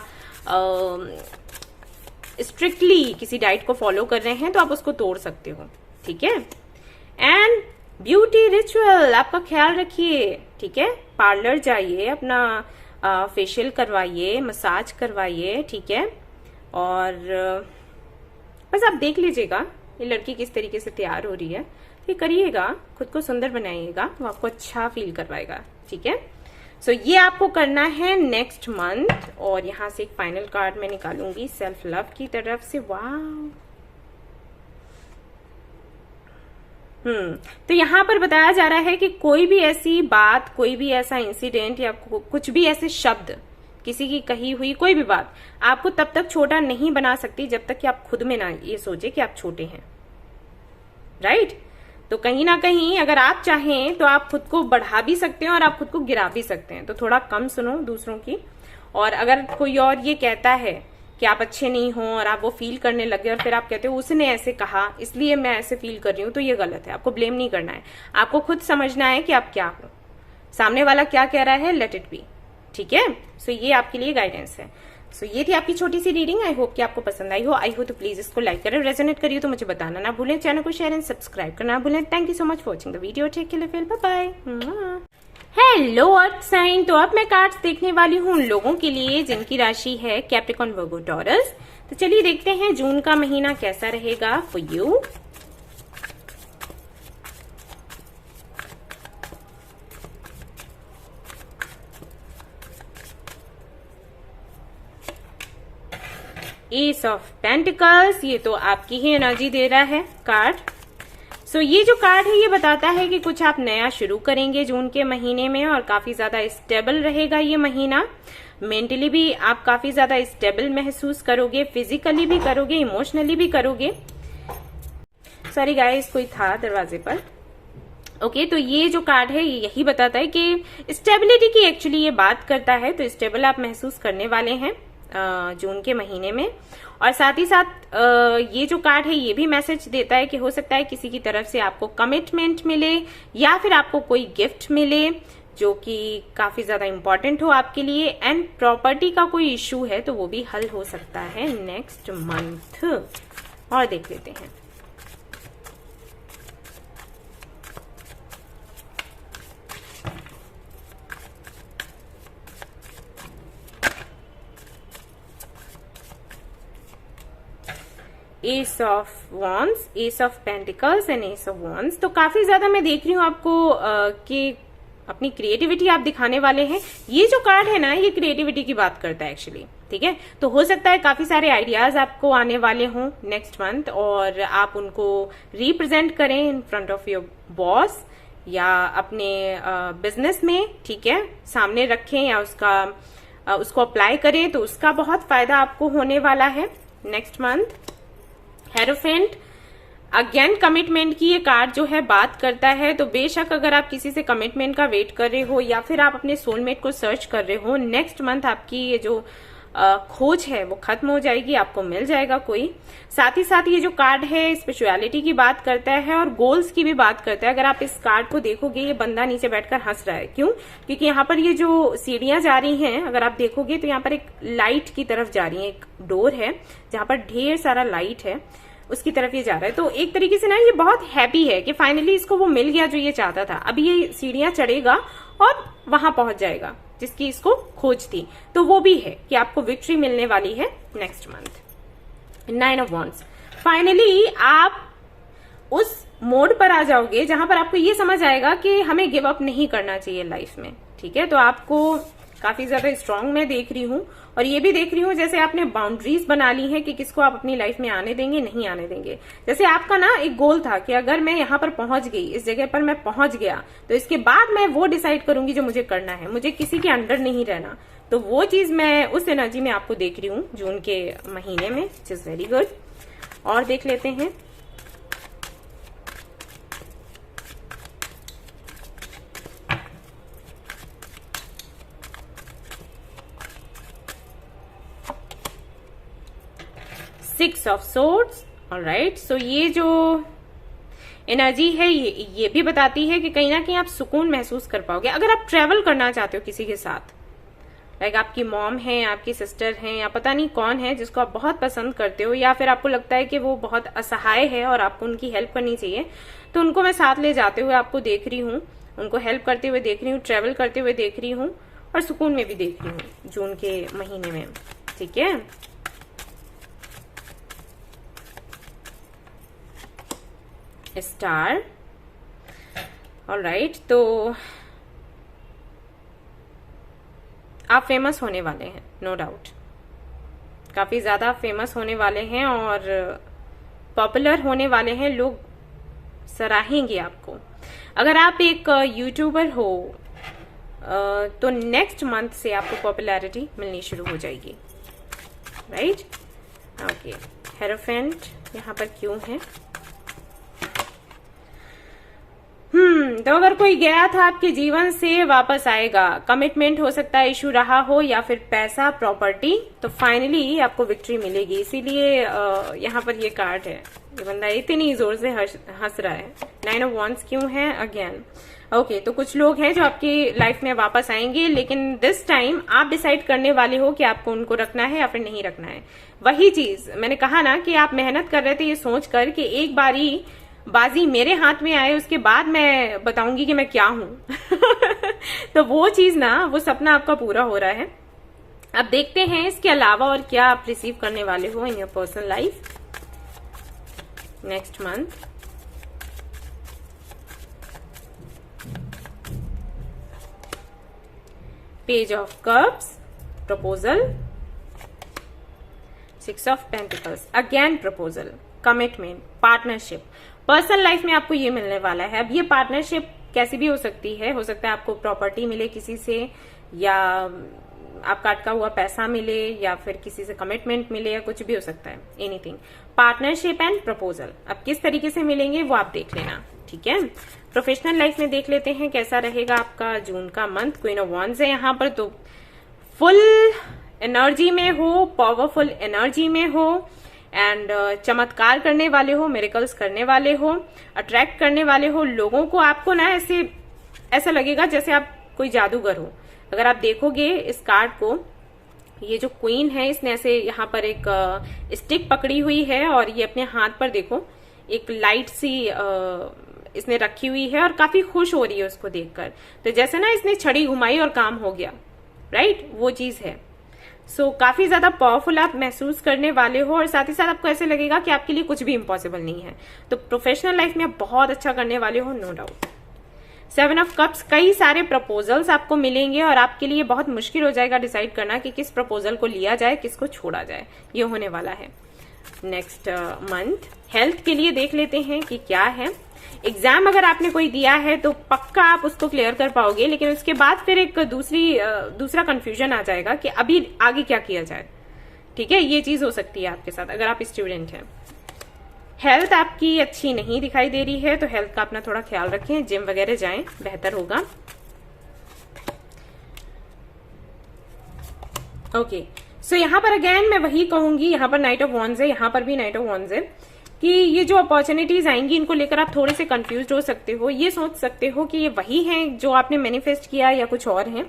स्ट्रिक्टली किसी डाइट को फॉलो कर रहे हैं तो आप उसको तोड़ सकते हो, ठीक है। एंड ब्यूटी रिचुअल, आपका ख्याल रखिए, ठीक है, पार्लर जाइए, अपना फेशियल करवाइए, मसाज करवाइए, ठीक है, और बस आप देख लीजिएगा ये लड़की किस तरीके से तैयार हो रही है, ये करिएगा, खुद को सुंदर बनाइएगा, वो आपको अच्छा फील करवाएगा, ठीक है। सो ये आपको करना है नेक्स्ट मंथ। और यहां से एक फाइनल कार्ड मैं निकालूंगी सेल्फ लव की तरफ से। वाह, तो यहां पर बताया जा रहा है कि कोई भी ऐसी बात, कोई भी ऐसा इंसिडेंट या कुछ भी ऐसे शब्द, किसी की कही हुई कोई भी बात आपको तब तक छोटा नहीं बना सकती जब तक कि आप खुद में ना ये सोचे कि आप छोटे हैं, राइट। तो कहीं ना कहीं अगर आप चाहें तो आप खुद को बढ़ा भी सकते हैं और आप खुद को गिरा भी सकते हैं। तो थोड़ा कम सुनो दूसरों की, और अगर कोई और ये कहता है कि आप अच्छे नहीं हो और आप वो फील करने लगे और फिर आप कहते हो उसने ऐसे कहा इसलिए मैं ऐसे फील कर रही हूं, तो ये गलत है। आपको ब्लेम नहीं करना है, आपको खुद समझना है कि आप क्या हो, सामने वाला क्या कह रहा है, लेट इट बी, ठीक है। सो ये आपके लिए गाइडेंस है। सो ये थी आपकी छोटी सी रीडिंग। आई होप कि आपको पसंद आई हो तो प्लीज इसको लाइक करें, रेजोनेट करिए तो मुझे बताना ना भूलें, चैनल को शेयर एंड सब्सक्राइब करना ना भूलें। Thank you so much for watching the video, take care, bye bye. Hello earth sign, तो अब मैं कार्ड्स देखने वाली हूँ उन लोगों के लिए जिनकी राशि है कैप्रिकॉर्न, वर्गो, टॉरस। तो चलिए देखते हैं जून का महीना कैसा रहेगा for you. S of pentacles, ये तो आपकी ही एनर्जी दे रहा है कार्ड। सो ये जो कार्ड है ये बताता है कि कुछ आप नया शुरू करेंगे जून के महीने में, और काफी ज्यादा स्टेबल रहेगा ये महीना। मेंटली भी आप काफी ज्यादा स्टेबल महसूस करोगे, फिजिकली भी करोगे, इमोशनली भी करोगे। सॉरी गाइस, कोई था दरवाजे पर। ओके, तो ये जो कार्ड है ये यही बताता है कि स्टेबिलिटी की एक्चुअली ये बात करता है। तो स्टेबल आप महसूस करने वाले हैं जून के महीने में। और साथ ही साथ ये जो कार्ड है ये भी मैसेज देता है कि हो सकता है किसी की तरफ से आपको कमिटमेंट मिले या फिर आपको कोई गिफ्ट मिले जो कि काफी ज्यादा इंपॉर्टेंट हो आपके लिए। एंड प्रॉपर्टी का कोई इश्यू है तो वो भी हल हो सकता है नेक्स्ट मंथ। और देख लेते हैं। S of wands, S of pentacles and S of wands. तो काफी ज्यादा मैं देख रही हूँ आपको कि अपनी क्रिएटिविटी आप दिखाने वाले हैं। ये जो कार्ड है ना ये क्रिएटिविटी की बात करता है एक्चुअली, ठीक है। तो हो सकता है काफी सारे आइडियाज आपको आने वाले हों नेक्स्ट मंथ और आप उनको रिप्रेजेंट करें in front of your boss या अपने बिजनेस में, ठीक है, सामने रखें या उसको अप्लाई करें तो उसका बहुत फायदा आपको होने वाला है next month. Hierophant, again commitment की ये कार्ड जो है बात करता है। तो बेशक अगर आप किसी से कमिटमेंट का वेट कर रहे हो या फिर आप अपने सोलमेट को सर्च कर रहे हो, नेक्स्ट मंथ आपकी ये जो खोज है वो खत्म हो जाएगी, आपको मिल जाएगा कोई। साथ ही साथ ये जो कार्ड है स्पिरिचुअलिटी की बात करता है और गोल्स की भी बात करता है। अगर आप इस कार्ड को देखोगे ये बंदा नीचे बैठकर हंस रहा है, क्यों? क्योंकि यहाँ पर ये जो सीढ़ियां जा रही हैं अगर आप देखोगे तो यहाँ पर एक लाइट की तरफ जा रही है, एक डोर है जहां पर ढेर सारा लाइट है, उसकी तरफ ये जा रहा है। तो एक तरीके से ना ये बहुत हैप्पी है कि फाइनली इसको वो मिल गया जो ये चाहता था। अभी ये सीढ़ियां चढ़ेगा और वहां पहुंच जाएगा जिसकी इसको खोज थी। तो वो भी है कि आपको विक्ट्री मिलने वाली है next month. 9 of wands, finally आप उस मोड पर आ जाओगे जहां पर आपको ये समझ आएगा कि हमें गिव अप नहीं करना चाहिए लाइफ में, ठीक है। तो आपको काफी ज्यादा स्ट्रांग मैं देख रही हूँ। और ये भी देख रही हूँ जैसे आपने बाउंड्रीज बना ली है कि किसको आप अपनी लाइफ में आने देंगे, नहीं आने देंगे। जैसे आपका ना एक गोल था कि अगर मैं यहाँ पर पहुंच गई, इस जगह पर मैं पहुंच गया, तो इसके बाद मैं वो डिसाइड करूंगी जो मुझे करना है, मुझे किसी के अंडर नहीं रहना। तो वो चीज मैं उस एनर्जी में आपको देख रही हूँ जून के महीने में, विच इज वेरी गुड। और देख लेते हैं। Six of swords. ऑलराइट, सो ये जो एनर्जी है ये भी बताती है कि कहीं ना कहीं आप सुकून महसूस कर पाओगे अगर आप ट्रेवल करना चाहते हो किसी के साथ। लाइक आपकी मॉम है, आपकी सिस्टर है, या पता नहीं कौन है जिसको आप बहुत पसंद करते हो, या फिर आपको लगता है कि वो बहुत असहाय है और आपको उनकी हेल्प करनी चाहिए, तो उनको मैं साथ ले जाते हुए आपको देख रही हूँ, उनको हेल्प करते हुए देख रही हूँ, ट्रेवल करते हुए देख रही हूँ, और सुकून में भी देख रही हूँ जून के महीने में। ठीक है, स्टार। ऑलराइट, तो आप फेमस होने वाले हैं, नो डाउट, काफी ज्यादा फेमस होने वाले हैं और पॉपुलर होने वाले हैं, लोग सराहेंगे आपको। अगर आप एक यूट्यूबर हो तो नेक्स्ट मंथ से आपको पॉपुलैरिटी मिलनी शुरू हो जाएगी। Right, okay. हेरोफेंट यहाँ पर क्यों है? तो अगर कोई गया था आपके जीवन से वापस आएगा, कमिटमेंट हो सकता है इशू रहा हो, या फिर पैसा, प्रॉपर्टी, तो फाइनली आपको विक्ट्री मिलेगी। इसीलिए यहाँ पर ये कार्ड है। ये बंदा इतनी जोर से हंस रहा है। 9 ऑफ वॉन्ड्स क्यों है अगेन? ओके, तो कुछ लोग हैं जो आपकी लाइफ में वापस आएंगे, लेकिन दिस टाइम आप डिसाइड करने वाले हो कि आपको उनको रखना है या फिर नहीं रखना है। वही चीज मैंने कहा ना कि आप मेहनत कर रहे थे ये सोच कर कि एक बारी बाजी मेरे हाथ में आए, उसके बाद मैं बताऊंगी कि मैं क्या हूं। तो वो चीज ना, वो सपना आपका पूरा हो रहा है। अब देखते हैं इसके अलावा और क्या आप रिसीव करने वाले हो in your personal life next month. Page of cups, proposal, 6 of pentacles, again proposal, commitment, partnership. Personal life में आपको ये मिलने वाला है। अब ये पार्टनरशिप कैसी भी हो सकती है। हो सकता है आपको प्रॉपर्टी मिले किसी से, या आपका अटका हुआ पैसा मिले, या फिर किसी से कमिटमेंट मिले, या कुछ भी हो सकता है, एनीथिंग। पार्टनरशिप एंड प्रपोजल अब किस तरीके से मिलेंगे वो आप देख लेना। ठीक है, प्रोफेशनल लाइफ में देख लेते हैं कैसा रहेगा आपका जून का मंथ। क्वीन ऑफ वॉन्ड्स है यहाँ पर, तो फुल एनर्जी में हो, पावरफुल एनर्जी में हो, एंड चमत्कार करने वाले हो, मिरेकल्स करने वाले हो, अट्रैक्ट करने वाले हो लोगों को। आपको ना ऐसा लगेगा जैसे आप कोई जादूगर हो। अगर आप देखोगे इस कार्ड को, ये जो क्वीन है इसने ऐसे यहाँ पर एक स्टिक पकड़ी हुई है, और ये अपने हाथ पर देखो एक लाइट सी इसने रखी हुई है, और काफी खुश हो रही है उसको देखकर। तो जैसे ना इसने छड़ी घुमाई और काम हो गया, राइट, वो चीज है। सो काफी ज्यादा पावरफुल आप महसूस करने वाले हो, और साथ ही साथ आपको ऐसे लगेगा कि आपके लिए कुछ भी इम्पॉसिबल नहीं है। तो प्रोफेशनल लाइफ में आप बहुत अच्छा करने वाले हो, नो डाउट। 7 ऑफ कप्स, कई सारे प्रपोजल्स आपको मिलेंगे, और आपके लिए बहुत मुश्किल हो जाएगा डिसाइड करना कि किस प्रपोजल को लिया जाए, किसको छोड़ा जाए। ये होने वाला है नेक्स्ट मंथ। हेल्थ के लिए देख लेते हैं कि क्या है। एग्जाम अगर आपने कोई दिया है तो पक्का आप उसको क्लियर कर पाओगे, लेकिन उसके बाद फिर एक दूसरा कंफ्यूजन आ जाएगा कि अभी आगे क्या किया जाए। ठीक है, ये चीज हो सकती है आपके साथ अगर आप स्टूडेंट हैं। हेल्थ आपकी अच्छी नहीं दिखाई दे रही है, तो हेल्थ का अपना थोड़ा ख्याल रखें, जिम वगैरह जाएं, बेहतर होगा। ओके, सो यहाँ पर अगेन मैं वही कहूंगी, यहाँ पर नाइट ऑफ वॉन्ड्स है, यहाँ पर भी नाइट ऑफ वॉन्ड्स है, कि ये जो अपॉर्चुनिटीज आएंगी इनको लेकर आप थोड़े से कंफ्यूज हो सकते हो। ये सोच सकते हो कि ये वही हैं जो आपने मैनिफेस्ट किया या कुछ और हैं।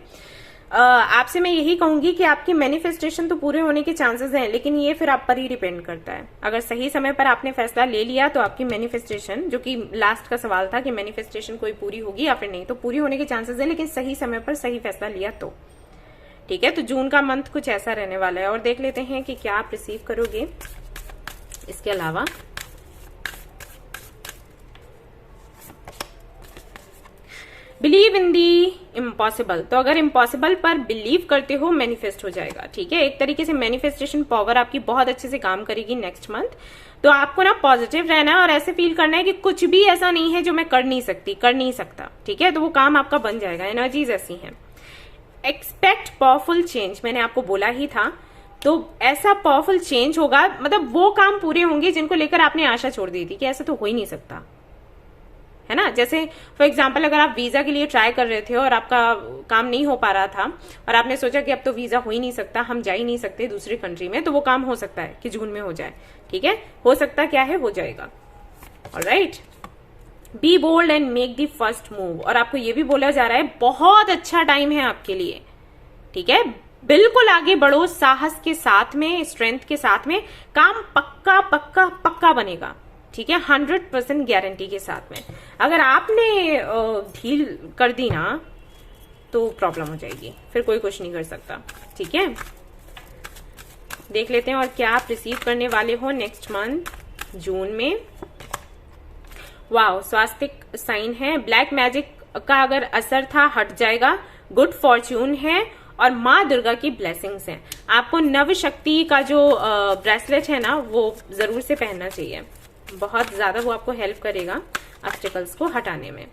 आपसे मैं यही कहूंगी कि आपकी मैनिफेस्टेशन तो पूरे होने के चांसेस हैं, लेकिन ये फिर आप पर ही डिपेंड करता है। अगर सही समय पर आपने फैसला ले लिया तो आपकी मैनिफेस्टेशन, जो कि लास्ट का सवाल था कि मैनिफेस्टेशन कोई पूरी होगी या फिर नहीं, तो पूरी होने के चांसेस है, लेकिन सही समय पर सही फैसला लिया तो। ठीक है, तो जून का मंथ कुछ ऐसा रहने वाला है। और देख लेते हैं कि क्या आप रिसीव करोगे इसके अलावा। बिलीव इन दी इम्पॉसिबल, तो अगर इम्पॉसिबल पर बिलीव करते हो मैनिफेस्ट हो जाएगा, ठीक है। एक तरीके से मैनिफेस्टेशन पावर आपकी बहुत अच्छे से काम करेगी नेक्स्ट मंथ। तो आपको ना पॉजिटिव रहना है और ऐसे फील करना है कि कुछ भी ऐसा नहीं है जो मैं कर नहीं सकती, कर नहीं सकता, ठीक है। तो वो काम आपका बन जाएगा, एनर्जीज ऐसी हैं। एक्सपेक्ट पावरफुल चेंज, मैंने आपको बोला ही था, तो ऐसा पावरफुल चेंज होगा, मतलब वो काम पूरे होंगे जिनको लेकर आपने आशा छोड़ दी थी कि ऐसा तो हो ही नहीं सकता, है ना। जैसे फॉर एग्जाम्पल अगर आप वीजा के लिए ट्राई कर रहे थे और आपका काम नहीं हो पा रहा था और आपने सोचा कि अब तो वीजा हो ही नहीं सकता, हम जा ही नहीं सकते दूसरी कंट्री में, तो वो काम हो सकता है कि जून में हो जाए, ठीक है। हो सकता क्या है, हो जाएगा। Alright, be bold and make the first move, और आपको ये भी बोला जा रहा है बहुत अच्छा टाइम है आपके लिए, ठीक है। बिल्कुल आगे बढ़ो साहस के साथ में, स्ट्रेंथ के साथ में, काम पक्का पक्का पक्का बनेगा, ठीक है, 100% गारंटी के साथ में। अगर आपने ढील कर दी ना तो प्रॉब्लम हो जाएगी, फिर कोई कुछ नहीं कर सकता, ठीक है। देख लेते हैं और क्या आप रिसीव करने वाले हो नेक्स्ट मंथ जून में। वाओ, स्वास्तिक साइन है, ब्लैक मैजिक का अगर असर था हट जाएगा, गुड फॉर्च्यून है और माँ दुर्गा की ब्लेसिंग्स हैं। आपको नव शक्ति का जो ब्रेसलेट है ना वो जरूर से पहनना चाहिए, बहुत ज्यादा वो आपको हेल्प करेगा ऑब्स्टेकल्स को हटाने में।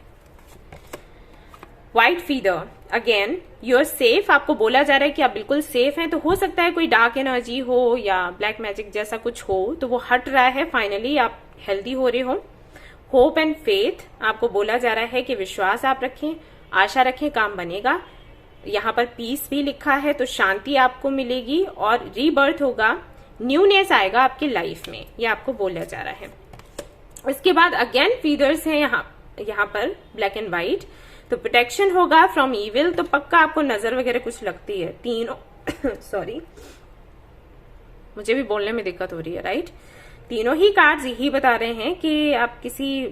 White feather, again you are safe, आपको बोला जा रहा है कि आप बिल्कुल सेफ हैं। तो हो सकता है कोई डार्क एनर्जी हो या ब्लैक मैजिक जैसा कुछ हो, तो वो हट रहा है, फाइनली आप हेल्दी हो रहे हो। होप एंड फेथ, आपको बोला जा रहा है कि विश्वास आप रखें, आशा रखें, काम बनेगा। यहाँ पर पीस भी लिखा है, तो शांति आपको मिलेगी और रीबर्थ होगा, न्यूनेस आएगा आपकी लाइफ में, ये आपको बोला जा रहा है। इसके बाद अगेन फीदर्स हैं यहाँ पर ब्लैक एंड व्हाइट, तो प्रोटेक्शन होगा फ्रॉम इविल, तो पक्का आपको नजर वगैरह कुछ लगती है। तीनों सॉरी मुझे भी बोलने में दिक्कत हो रही है, राइट। तीनों ही कार्ड्स यही बता रहे हैं कि आप किसी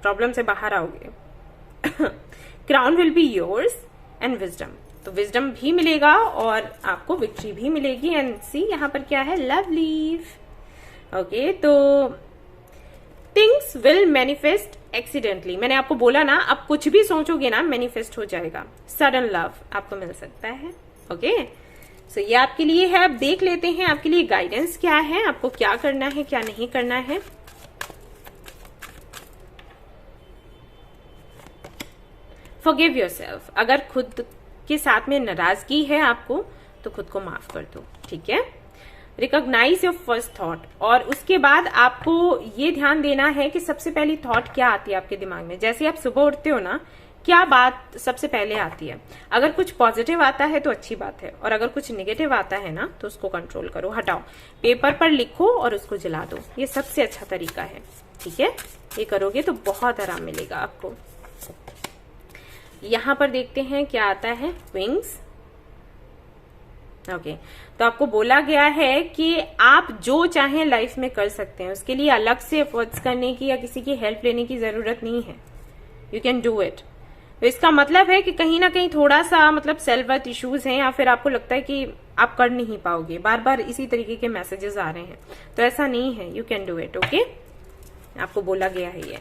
प्रॉब्लम से बाहर आओगे। Crown will be yours and wisdom, तो विजडम भी मिलेगा और आपको विक्ट्री भी मिलेगी। एंड सी यहाँ पर क्या है, लव लीव। ओके, तो थिंग्स विल मैनिफेस्ट एक्सीडेंटली, मैंने आपको बोला ना, आप कुछ भी सोचोगे ना मैनिफेस्ट हो जाएगा। सडन लव आपको मिल सकता है। ओके, सो ये आपके लिए है। अब देख लेते हैं आपके लिए गाइडेंस क्या है, आपको क्या करना है, क्या नहीं करना है। फॉरगिव योरसेल्फ, अगर खुद के साथ में नाराजगी है आपको तो खुद को माफ कर दो, ठीक है। रिकॉग्नाइज योर फर्स्ट थॉट, और उसके बाद आपको ये ध्यान देना है कि सबसे पहली थॉट क्या आती है आपके दिमाग में। जैसे आप सुबह उठते हो ना, क्या बात सबसे पहले आती है। अगर कुछ पॉजिटिव आता है तो अच्छी बात है, और अगर कुछ नेगेटिव आता है ना तो उसको कंट्रोल करो, हटाओ, पेपर पर लिखो और उसको जला दो, ये सबसे अच्छा तरीका है, ठीक है। ये करोगे तो बहुत आराम मिलेगा आपको। यहां पर देखते हैं क्या आता है, विंग्स। ओके, तो आपको बोला गया है कि आप जो चाहें लाइफ में कर सकते हैं, उसके लिए अलग से एफर्ट्स करने की या किसी की हेल्प लेने की जरूरत नहीं है। You can do it. तो इसका मतलब है कि कहीं ना कहीं थोड़ा सा मतलब सेल्फ वर्थ इश्यूज हैं, या फिर आपको लगता है कि आप कर नहीं पाओगे, बार बार इसी तरीके के मैसेजेस आ रहे हैं, तो ऐसा नहीं है, you can do it. Okay, आपको बोला गया है ये।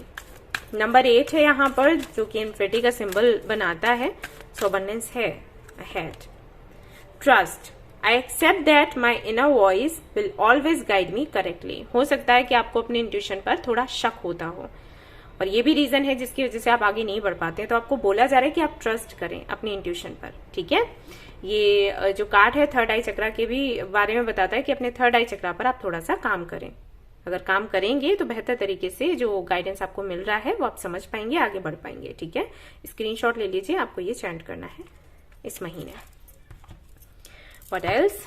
नंबर 8 है यहाँ पर, जो कि इन्फिनिटी का सिंबल बनाता है, सो अबंडेंस है ahead. Trust, I accept that my inner voice will always guide me correctly. हो सकता है कि आपको अपने इंट्यूशन पर थोड़ा शक होता हो, और ये भी रीजन है जिसकी वजह से आप आगे नहीं बढ़ पाते हैं। तो आपको बोला जा रहा है कि आप ट्रस्ट करें अपने इंट्यूशन पर, ठीक है। ये जो कार्ड है थर्ड आई चक्रा के भी बारे में बताता है कि अपने थर्ड आई चक्रा पर आप थोड़ा सा काम करें। अगर काम करेंगे तो बेहतर तरीके से जो गाइडेंस आपको मिल रहा है वो आप समझ पाएंगे, आगे बढ़ पाएंगे, ठीक है। स्क्रीनशॉट ले लीजिए, आपको ये चैंट करना है इस महीने। व्हाट एल्स,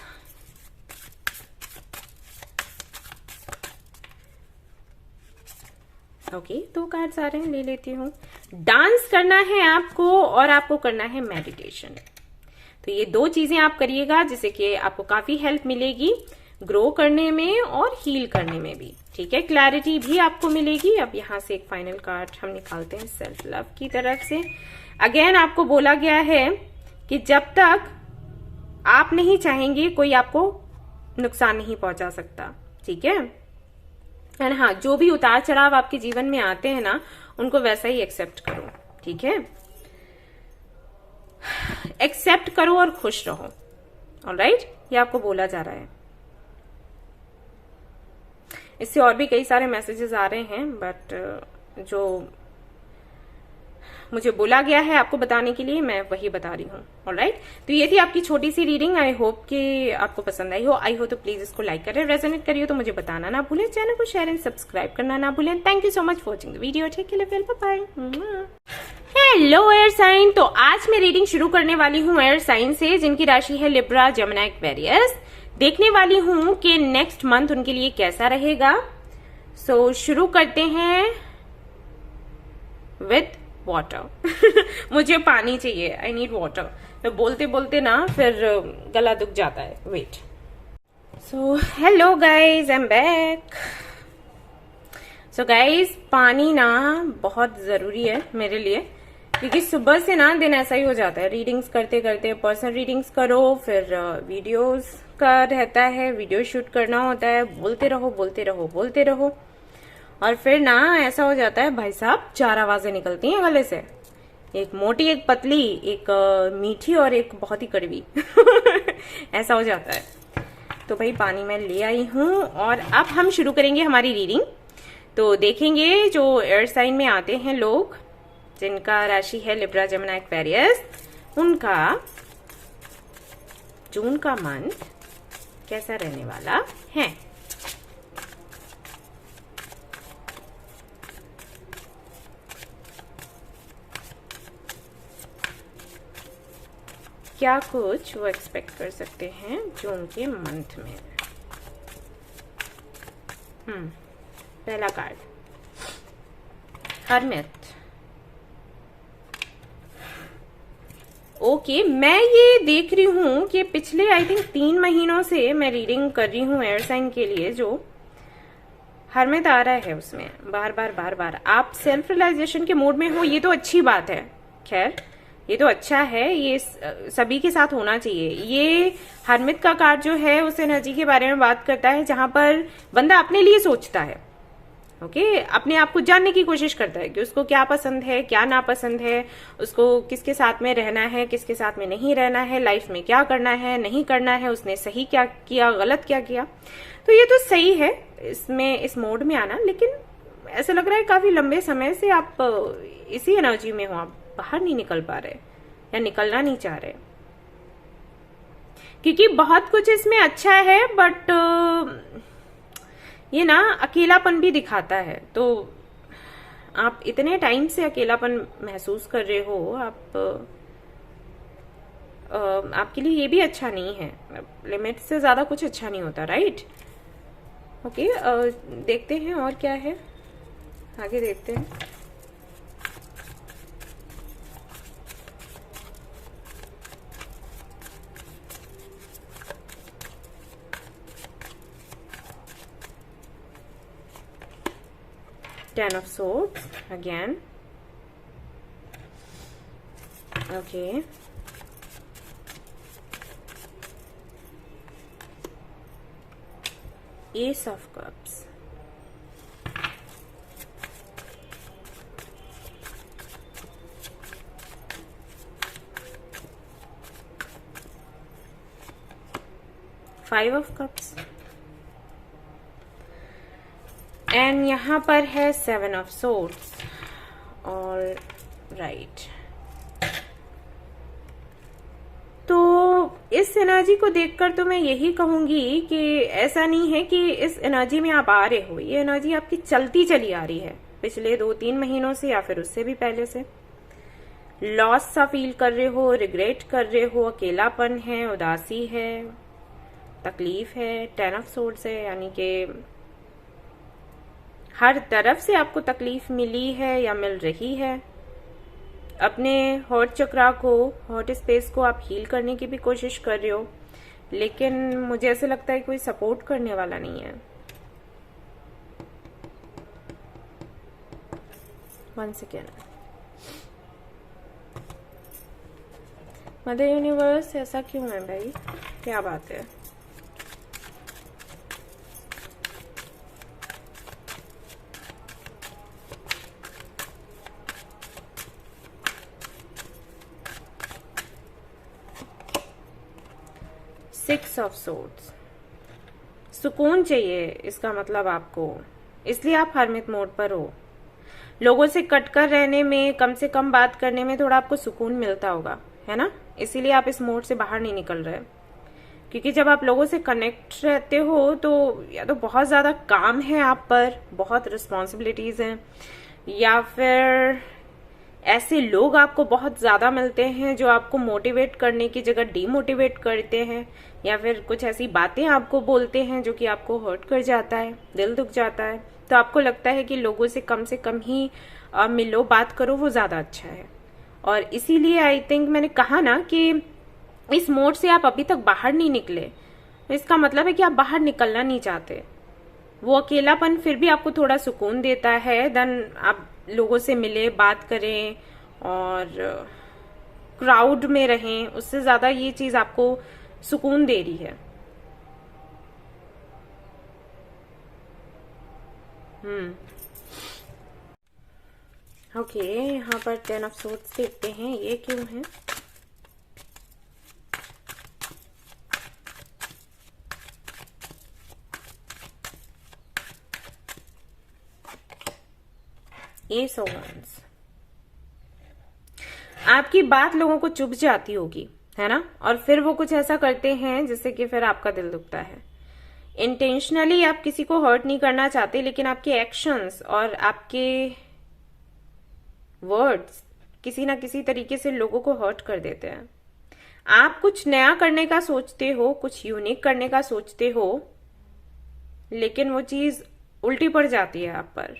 ओके, 2 कार्ड्स आ रहे हैं, ले लेती हूँ। डांस करना है आपको और आपको करना है मेडिटेशन। तो ये 2 चीजें आप करिएगा जिससे कि आपको काफी हेल्प मिलेगी ग्रो करने में और हील करने में भी, ठीक है। क्लैरिटी भी आपको मिलेगी। अब यहां से एक फाइनल कार्ड हम निकालते हैं सेल्फ लव की तरफ से। अगेन आपको बोला गया है कि जब तक आप नहीं चाहेंगे कोई आपको नुकसान नहीं पहुंचा सकता, ठीक है। एंड हाँ, जो भी उतार चढ़ाव आपके जीवन में आते हैं ना, उनको वैसा ही एक्सेप्ट करो, ठीक है। एक्सेप्ट करो और खुश रहो। ऑलराइट, ये आपको बोला जा रहा है। इससे और भी कई सारे मैसेजेस आ रहे हैं, बट जो मुझे बोला गया है आपको बताने के लिए मैं वही बता रही हूँ। ऑलराइट, तो ये थी आपकी छोटी सी रीडिंग। आई होप कि आपको पसंद आई हो तो प्लीज इसको लाइक करें, रेजोनेट करिए तो मुझे बताना ना भूलें, चैनल को शेयर एंड सब्सक्राइब करना ना भूलें। Thank you so much for watching the video. Take care, bye bye. Hello air sign, तो आज मैं रीडिंग शुरू करने वाली हूँ एयर साइन से जिनकी राशि है लिब्रा, जेमिनी, एक्वेरियस। देखने वाली हूँ कि नेक्स्ट मंथ उनके लिए कैसा रहेगा। सो शुरू करते हैं विथ वाटर। मुझे पानी चाहिए, आई नीड वाटर। तो बोलते बोलते ना फिर गला दुख जाता है। Wait. So hello guys, I am back. So guys, पानी ना बहुत जरूरी है मेरे लिए, क्योंकि सुबह से ना दिन ऐसा ही हो जाता है, रीडिंग्स करते करते पर्सनल रीडिंग्स करो, फिर वीडियोस का रहता है, वीडियो शूट करना होता है, बोलते रहो बोलते रहो बोलते रहो, और फिर ना ऐसा हो जाता है भाई साहब 4 आवाजें निकलती हैं गले से, एक मोटी, एक पतली, एक मीठी और एक बहुत ही कड़वी। ऐसा हो जाता है। तो भाई पानी मैं ले आई हूं और अब हम शुरू करेंगे हमारी रीडिंग। तो देखेंगे जो एयर साइन में आते हैं लोग जिनका राशि है लिब्रा, जेमिनी, एक्वेरियस, उनका जून का मंथ कैसा रहने वाला है। क्या कुछ वो एक्सपेक्ट कर सकते हैं जून के मंथ में। पहला कार्ड हर्मिट। ओके, मैं ये देख रही हूं कि पिछले आई थिंक 3 महीनों से मैं रीडिंग कर रही हूं एयर साइन के लिए। जो हर्मिट आ रहा है उसमें बार बार आप सेल्फ रियलाइजेशन के मूड में हो, ये तो अच्छी बात है। खैर ये तो अच्छा है, ये सभी के साथ होना चाहिए। ये हर्मिट का कार्ड जो है उस एनर्जी के बारे में बात करता है जहां पर बंदा अपने लिए सोचता है। ओके, अपने आप को जानने की कोशिश करता है कि उसको क्या पसंद है, क्या नापसंद है, उसको किसके साथ में रहना है, किसके साथ में नहीं रहना है, लाइफ में क्या करना है, नहीं करना है, उसने सही क्या किया, गलत क्या किया। तो ये तो सही है इसमें, इस मोड में आना। लेकिन ऐसा लग रहा है काफी लंबे समय से आप इसी एनर्जी में हो, आप बाहर नहीं निकल पा रहे या निकलना नहीं चाह रहे, क्योंकि बहुत कुछ इसमें अच्छा है, बट ये ना अकेलापन भी दिखाता है। तो आप इतने टाइम से अकेलापन महसूस कर रहे हो, आपके लिए ये भी अच्छा नहीं है। लिमिट से ज्यादा कुछ अच्छा नहीं होता, राइट। ओके, देखते हैं और क्या है, आगे देखते हैं। Ten of Swords again. Okay. Ace of Cups. Five of Cups. And यहाँ पर है 7 ऑफ सोर्ड्स और राइट। तो इस एनर्जी को देखकर तो मैं यही कहूंगी कि ऐसा नहीं है कि इस एनर्जी में आप आ रहे हो, ये एनर्जी आपकी चलती चली आ रही है पिछले 2-3 महीनों से या फिर उससे भी पहले से। लॉस सा फील कर रहे हो, रिग्रेट कर रहे हो, अकेलापन है, उदासी है, तकलीफ है। 10 ऑफ सोर्ड्स है, यानी कि हर तरफ से आपको तकलीफ मिली है या मिल रही है। अपने हॉट चक्रा को, हॉट स्पेस को आप हील करने की भी कोशिश कर रहे हो, लेकिन मुझे ऐसे लगता है कोई सपोर्ट करने वाला नहीं है। One second. मदर यूनिवर्स ऐसा क्यों है भाई, क्या बात है। 6 ऑफ सोर्ड्स, सुकून चाहिए इसका मतलब आपको, इसलिए आप हरमित मोड पर हो। लोगों से कटकर रहने में, कम से कम बात करने में थोड़ा आपको सुकून मिलता होगा, है ना, इसीलिए आप इस मोड से बाहर नहीं निकल रहे। क्योंकि जब आप लोगों से कनेक्ट रहते हो तो या तो बहुत ज्यादा काम है आप पर, बहुत रिस्पॉन्सिबिलिटीज हैं, या फिर ऐसे लोग आपको बहुत ज्यादा मिलते हैं जो आपको मोटिवेट करने की जगह डीमोटिवेट करते हैं, या फिर कुछ ऐसी बातें आपको बोलते हैं जो कि आपको हर्ट कर जाता है, दिल दुख जाता है। तो आपको लगता है कि लोगों से कम ही मिलो, बात करो, वो ज्यादा अच्छा है। और इसीलिए आई थिंक मैंने कहा ना कि इस मोड से आप अभी तक बाहर नहीं निकले, इसका मतलब है कि आप बाहर निकलना नहीं चाहते। वो अकेलापन फिर भी आपको थोड़ा सुकून देता है, देन आप लोगों से मिले, बात करें और क्राउड में रहें, उससे ज्यादा ये चीज आपको सुकून दे रही है। ओके, यहाँ पर 10 ऑफ सोर्ड्स देखते हैं, ये क्यों है। एस ऑफ वांड्स, आपकी बात लोगों को चुभ जाती होगी, है ना, और फिर वो कुछ ऐसा करते हैं जिससे कि फिर आपका दिल दुखता है। इंटेंशनली आप किसी को हर्ट नहीं करना चाहते, लेकिन आपके एक्शंस और आपके वर्ड्स किसी ना किसी तरीके से लोगों को हर्ट कर देते हैं। आप कुछ नया करने का सोचते हो, कुछ यूनिक करने का सोचते हो, लेकिन वो चीज उल्टी पड़ जाती है आप पर।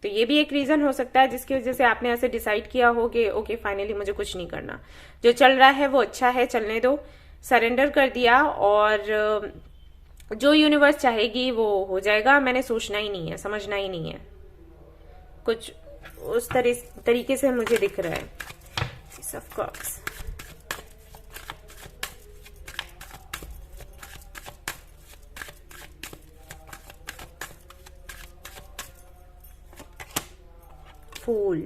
तो ये भी एक रीजन हो सकता है जिसकी वजह से आपने ऐसे डिसाइड किया हो कि ओके फाइनली मुझे कुछ नहीं करना, जो चल रहा है वो अच्छा है, चलने दो, सरेंडर कर दिया, और जो यूनिवर्स चाहेगी वो हो जाएगा, मैंने सोचना ही नहीं है, समझना ही नहीं है। कुछ उस तरीके से मुझे दिख रहा है। Ace of Cups, fool,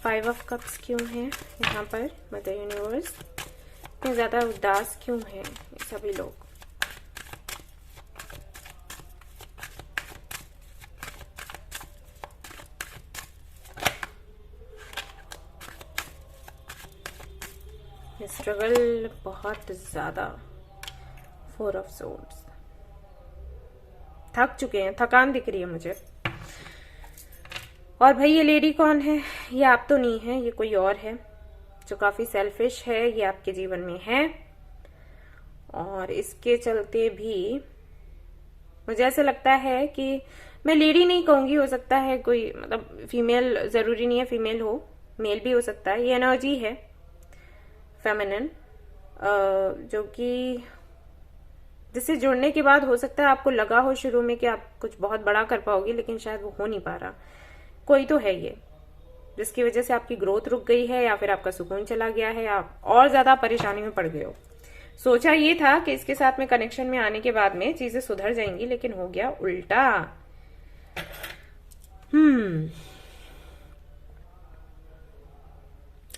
5 of cups क्यों है यहाँ पर। मदर यूनिवर्स, इतने ज्यादा उदास क्यों है ये सभी लोग। स्ट्रगल बहुत ज्यादा। 4 ऑफ सोर्ड्स, थक चुके हैं, थकान दिख रही है मुझे। और भाई ये लेडी कौन है, ये आप तो नहीं है, ये कोई और है जो काफी सेल्फिश है, ये आपके जीवन में है। और इसके चलते भी मुझे ऐसा लगता है कि मैं लेडी नहीं कहूंगी, हो सकता है कोई, मतलब फीमेल, जरूरी नहीं है फीमेल हो, मेल भी हो सकता है। ये एनर्जी है फेमिनिन, जो कि जिससे जुड़ने के बाद हो सकता है आपको लगा हो शुरू में कि आप कुछ बहुत बड़ा कर पाओगे, लेकिन शायद वो हो नहीं पा रहा। कोई तो है ये जिसकी वजह से आपकी ग्रोथ रुक गई है, या फिर आपका सुकून चला गया है, आप और ज्यादा परेशानी में पड़ गए हो। सोचा ये था कि इसके साथ में कनेक्शन में आने के बाद में चीजें सुधर जाएंगी, लेकिन हो गया उल्टा।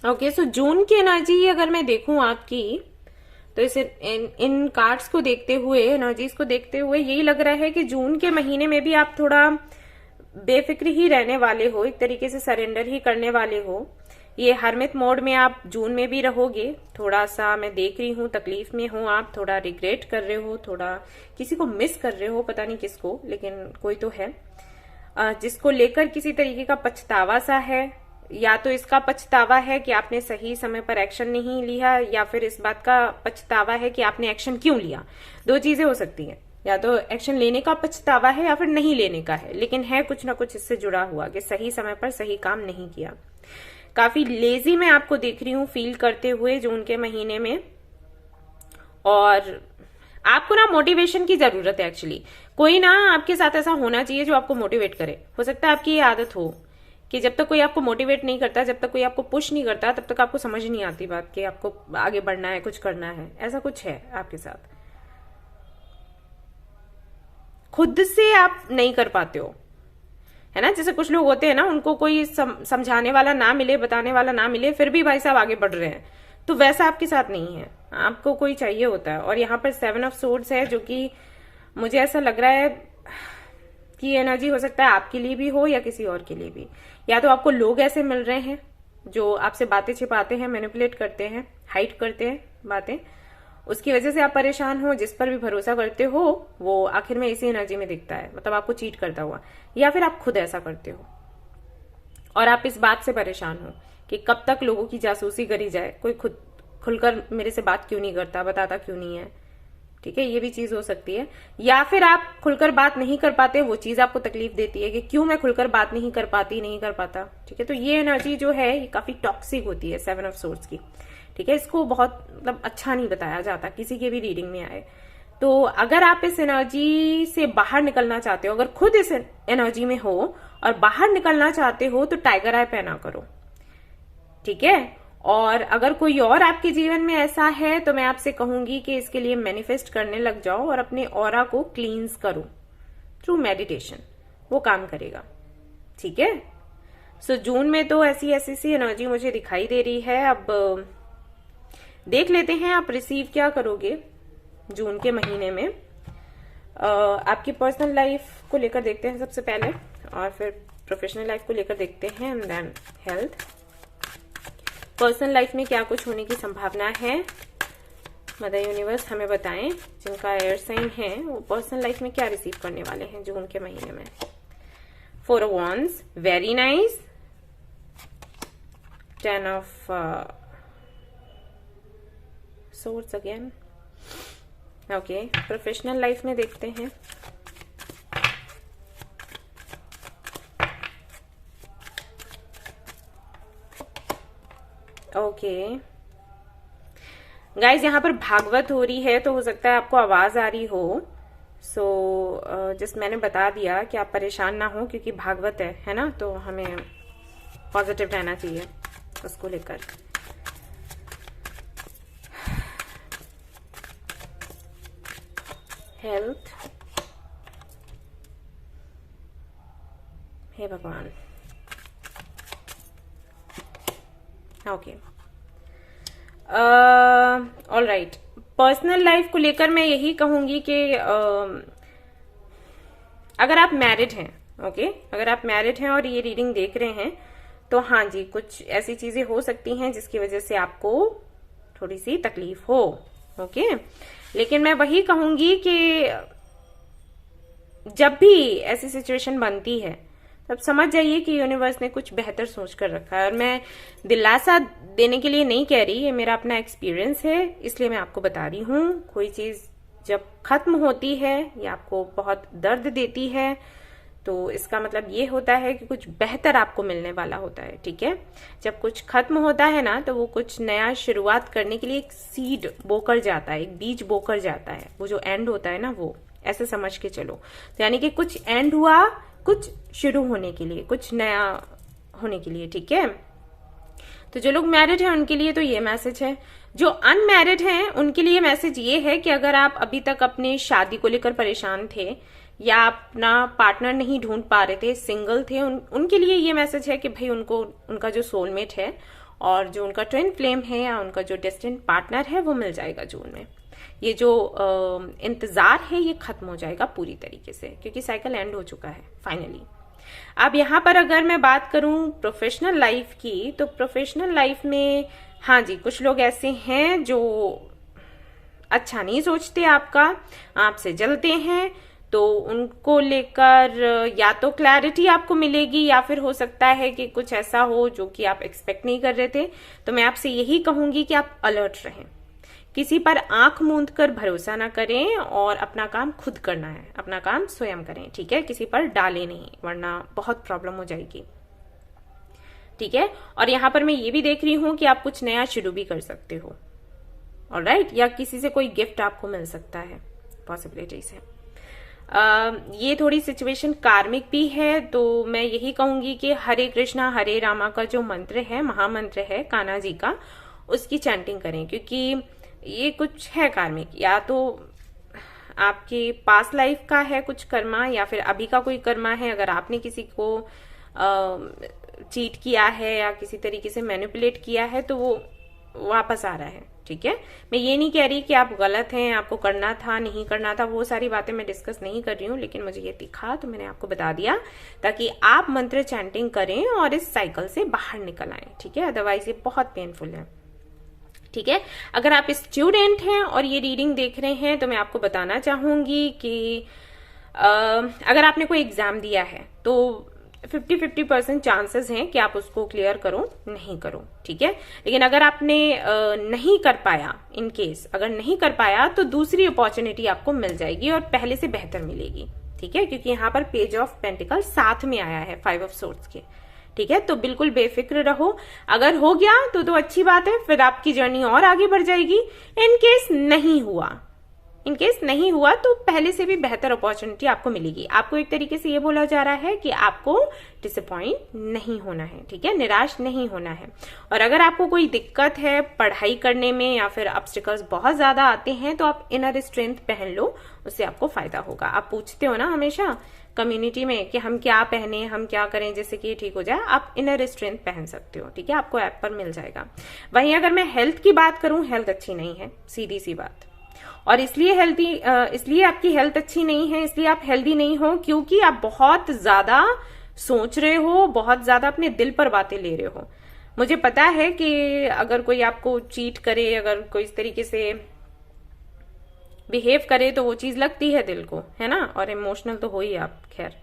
ओके, सो जून की एनर्जी अगर मैं देखूं आपकी, तो इसे इन कार्ड्स को देखते हुए, एनर्जीज को देखते हुए यही लग रहा है कि जून के महीने में भी आप थोड़ा बेफिक्र ही रहने वाले हो, एक तरीके से सरेंडर ही करने वाले हो। ये हरमित मोड में आप जून में भी रहोगे। थोड़ा सा मैं देख रही हूँ तकलीफ में हो आप, थोड़ा रिग्रेट कर रहे हो, थोड़ा किसी को मिस कर रहे हो, पता नहीं किसको, लेकिन कोई तो है जिसको लेकर किसी तरीके का पछतावा सा है। या तो इसका पछतावा है कि आपने सही समय पर एक्शन नहीं लिया, या फिर इस बात का पछतावा है कि आपने एक्शन क्यों लिया। दो चीजें हो सकती हैं, या तो एक्शन लेने का पछतावा है या फिर नहीं लेने का है, लेकिन है कुछ ना कुछ इससे जुड़ा हुआ कि सही समय पर सही काम नहीं किया। काफी लेजी मैं आपको देख रही हूँ फील करते हुए जून के महीने में, और आपको ना मोटिवेशन की जरूरत है एक्चुअली। कोई ना आपके साथ ऐसा होना चाहिए जो आपको मोटिवेट करे। हो सकता है आपकी ये आदत हो कि जब तक कोई आपको मोटिवेट नहीं करता, जब तक कोई आपको पुश नहीं करता, तब तक आपको समझ नहीं आती बात कि आपको आगे बढ़ना है, कुछ करना है। ऐसा कुछ है आपके साथ, खुद से आप नहीं कर पाते हो, है ना। जैसे कुछ लोग होते हैं ना, उनको कोई समझाने वाला ना मिले, बताने वाला ना मिले, फिर भी भाई साहब आगे बढ़ रहे हैं, तो वैसा आपके साथ नहीं है, आपको कोई चाहिए होता है। और यहाँ पर 7 ऑफ सोर्ड्स है, जो कि मुझे ऐसा लग रहा है कि एनर्जी हो सकता है आपके लिए भी हो या किसी और के लिए भी। या तो आपको लोग ऐसे मिल रहे हैं जो आपसे बातें छिपाते हैं, मैनिपुलेट करते हैं, हाइड करते हैं बातें, उसकी वजह से आप परेशान हो। जिस पर भी भरोसा करते हो वो आखिर में इसी एनर्जी में दिखता है, मतलब आपको चीट करता हुआ। या फिर आप खुद ऐसा करते हो और आप इस बात से परेशान हो कि कब तक लोगों की जासूसी करी जाए, कोई खुद खुलकर मेरे से बात क्यों नहीं करता, बताता क्यों नहीं है। ठीक है, ये भी चीज हो सकती है। या फिर आप खुलकर बात नहीं कर पाते, वो चीज आपको तकलीफ देती है कि क्यों मैं खुलकर बात नहीं कर पाती, नहीं कर पाता। ठीक है, तो ये एनर्जी जो है ये काफी टॉक्सिक होती है 7 ऑफ सोर्ड्स की। ठीक है, इसको बहुत मतलब अच्छा नहीं बताया जाता किसी के भी रीडिंग में आए। तो अगर आप इस एनर्जी से बाहर निकलना चाहते हो, अगर खुद इस एनर्जी में हो और बाहर निकलना चाहते हो, तो टाइगर आई पहना करो। ठीक है, और अगर कोई और आपके जीवन में ऐसा है तो मैं आपसे कहूंगी कि इसके लिए मैनिफेस्ट करने लग जाओ और अपने ऑरा को क्लींस करो थ्रू मेडिटेशन, वो काम करेगा। ठीक है, सो जून में तो ऐसी ऐसी सी एनर्जी मुझे दिखाई दे रही है। अब देख लेते हैं आप रिसीव क्या करोगे जून के महीने में। आपकी पर्सनल लाइफ को लेकर देखते हैं सबसे पहले, और फिर प्रोफेशनल लाइफ को लेकर देखते हैं, and then health. Personal life में क्या कुछ होने की संभावना है, मदर यूनिवर्स हमें बताएं। जिनका एयर साइन है वो पर्सनल लाइफ में क्या रिसीव करने वाले हैं जून के महीने में। 4 of wands, very nice. 10 of swords again. Okay, professional life में देखते हैं। ओके गाइज, यहाँ पर भागवत हो रही है, तो हो सकता है आपको आवाज आ रही हो। सो जस्ट मैंने बता दिया कि आप परेशान ना हो, क्योंकि भागवत है ना, तो हमें पॉजिटिव रहना चाहिए उसको लेकर। हेल्थ, हे भगवान। Okay, all right. Personal life को लेकर मैं यही कहूंगी कि अगर आप मैरिड हैं, ओके, अगर आप मैरिड हैं और ये रीडिंग देख रहे हैं, तो हाँ जी, कुछ ऐसी चीजें हो सकती हैं जिसकी वजह से आपको थोड़ी सी तकलीफ हो। ओके, लेकिन मैं वही कहूंगी कि जब भी ऐसी सिचुएशन बनती है तब समझ जाइए कि यूनिवर्स ने कुछ बेहतर सोच कर रखा है। और मैं दिलासा देने के लिए नहीं कह रही, ये मेरा अपना एक्सपीरियंस है, इसलिए मैं आपको बता रही हूँ। कोई चीज जब खत्म होती है या आपको बहुत दर्द देती है, तो इसका मतलब ये होता है कि कुछ बेहतर आपको मिलने वाला होता है। ठीक है, जब कुछ खत्म होता है ना, तो वो कुछ नया शुरुआत करने के लिए एक सीड बोकर जाता है, एक बीज बोकर जाता है। वो जो एंड होता है ना, वो ऐसे समझ के चलो। तो यानी कि कुछ एंड हुआ, कुछ शुरू होने के लिए, कुछ नया होने के लिए। ठीक है, तो जो लोग मैरिड हैं उनके लिए तो ये मैसेज है। जो अनमैरिड हैं उनके लिए मैसेज ये है कि अगर आप अभी तक अपनी शादी को लेकर परेशान थे या अपना पार्टनर नहीं ढूंढ पा रहे थे, सिंगल थे, उनके लिए ये मैसेज है कि भाई उनको उनका जो सोलमेट है और जो उनका ट्विन फ्लेम है या उनका जो डेस्टिन्ड पार्टनर है वो मिल जाएगा जून में। ये जो इंतजार है ये खत्म हो जाएगा पूरी तरीके से, क्योंकि साइकिल एंड हो चुका है फाइनली। अब यहाँ पर अगर मैं बात करूं प्रोफेशनल लाइफ की, तो प्रोफेशनल लाइफ में हाँ जी, कुछ लोग ऐसे हैं जो अच्छा नहीं सोचते आपका, आपसे जलते हैं, तो उनको लेकर या तो क्लैरिटी आपको मिलेगी या फिर हो सकता है कि कुछ ऐसा हो जो कि आप एक्सपेक्ट नहीं कर रहे थे। तो मैं आपसे यही कहूंगी कि आप अलर्ट रहें, किसी पर आंख मूंद कर भरोसा ना करें और अपना काम खुद करना है, अपना काम स्वयं करें। ठीक है, किसी पर डालें नहीं, वरना बहुत प्रॉब्लम हो जाएगी। ठीक है, और यहां पर मैं ये भी देख रही हूं कि आप कुछ नया शुरू भी कर सकते हो, ऑलराइट, या किसी से कोई गिफ्ट आपको मिल सकता है, पॉसिबिलिटीज है। ये थोड़ी सिचुएशन कार्मिक भी है, तो मैं यही कहूंगी कि हरे कृष्णा हरे रामा का जो मंत्र है, महामंत्र है कान्हा जी का, उसकी चैंटिंग करें, क्योंकि ये कुछ है कार्मिक। या तो आपके पास्ट लाइफ का है कुछ कर्मा या फिर अभी का कोई कर्मा है। अगर आपने किसी को चीट किया है या किसी तरीके से मैनिपुलेट किया है तो वो वापस आ रहा है। ठीक है, मैं ये नहीं कह रही कि आप गलत हैं, आपको करना था नहीं करना था, वो सारी बातें मैं डिस्कस नहीं कर रही हूँ, लेकिन मुझे ये दिखा तो मैंने आपको बता दिया ताकि आप मंत्र चैंटिंग करें और इस साइकिल से बाहर निकल आए। ठीक है, अदरवाइज ये बहुत पेनफुल है। ठीक है, अगर आप स्टूडेंट हैं और ये रीडिंग देख रहे हैं तो मैं आपको बताना चाहूंगी कि अगर आपने कोई एग्जाम दिया है तो 50-50% चांसेस हैं कि आप उसको क्लियर करो नहीं करो। ठीक है, लेकिन अगर आपने नहीं कर पाया, इन केस अगर नहीं कर पाया तो दूसरी अपॉर्चुनिटी आपको मिल जाएगी और पहले से बेहतर मिलेगी। ठीक है, क्योंकि यहाँ पर पेज ऑफ पेंटिकल साथ में आया है 5 ऑफ सोर्ड्स के। ठीक है, तो बिल्कुल बेफिक्र रहो। अगर हो गया तो अच्छी बात है, फिर आपकी जर्नी और आगे बढ़ जाएगी। इन केस नहीं हुआ तो पहले से भी बेहतर अपॉर्चुनिटी आपको मिलेगी। आपको एक तरीके से ये बोला जा रहा है कि आपको डिसअपॉइंट नहीं होना है। ठीक है, निराश नहीं होना है। और अगर आपको कोई दिक्कत है पढ़ाई करने में या फिर ऑब्स्टिकल्स बहुत ज्यादा आते हैं तो आप इनर स्ट्रेंथ पहन लो, उससे आपको फायदा होगा। आप पूछते हो ना हमेशा कम्युनिटी में कि हम क्या पहने, हम क्या करें जिससे कि ये ठीक हो जाए, आप इनर स्ट्रेंथ पहन सकते हो। ठीक है, आपको ऐप पर मिल जाएगा। वहीं अगर मैं हेल्थ की बात करूं, हेल्थ अच्छी नहीं है, सीधी सी बात। और इसलिए आपकी हेल्थ अच्छी नहीं है, इसलिए आप हेल्दी नहीं हो क्योंकि आप बहुत ज्यादा सोच रहे हो, बहुत ज्यादा अपने दिल पर बातें ले रहे हो। मुझे पता है कि अगर कोई आपको चीट करे, अगर कोई इस तरीके से बिहेव करे तो वो चीज लगती है दिल को, है ना, और इमोशनल तो हो ही आप, खैर।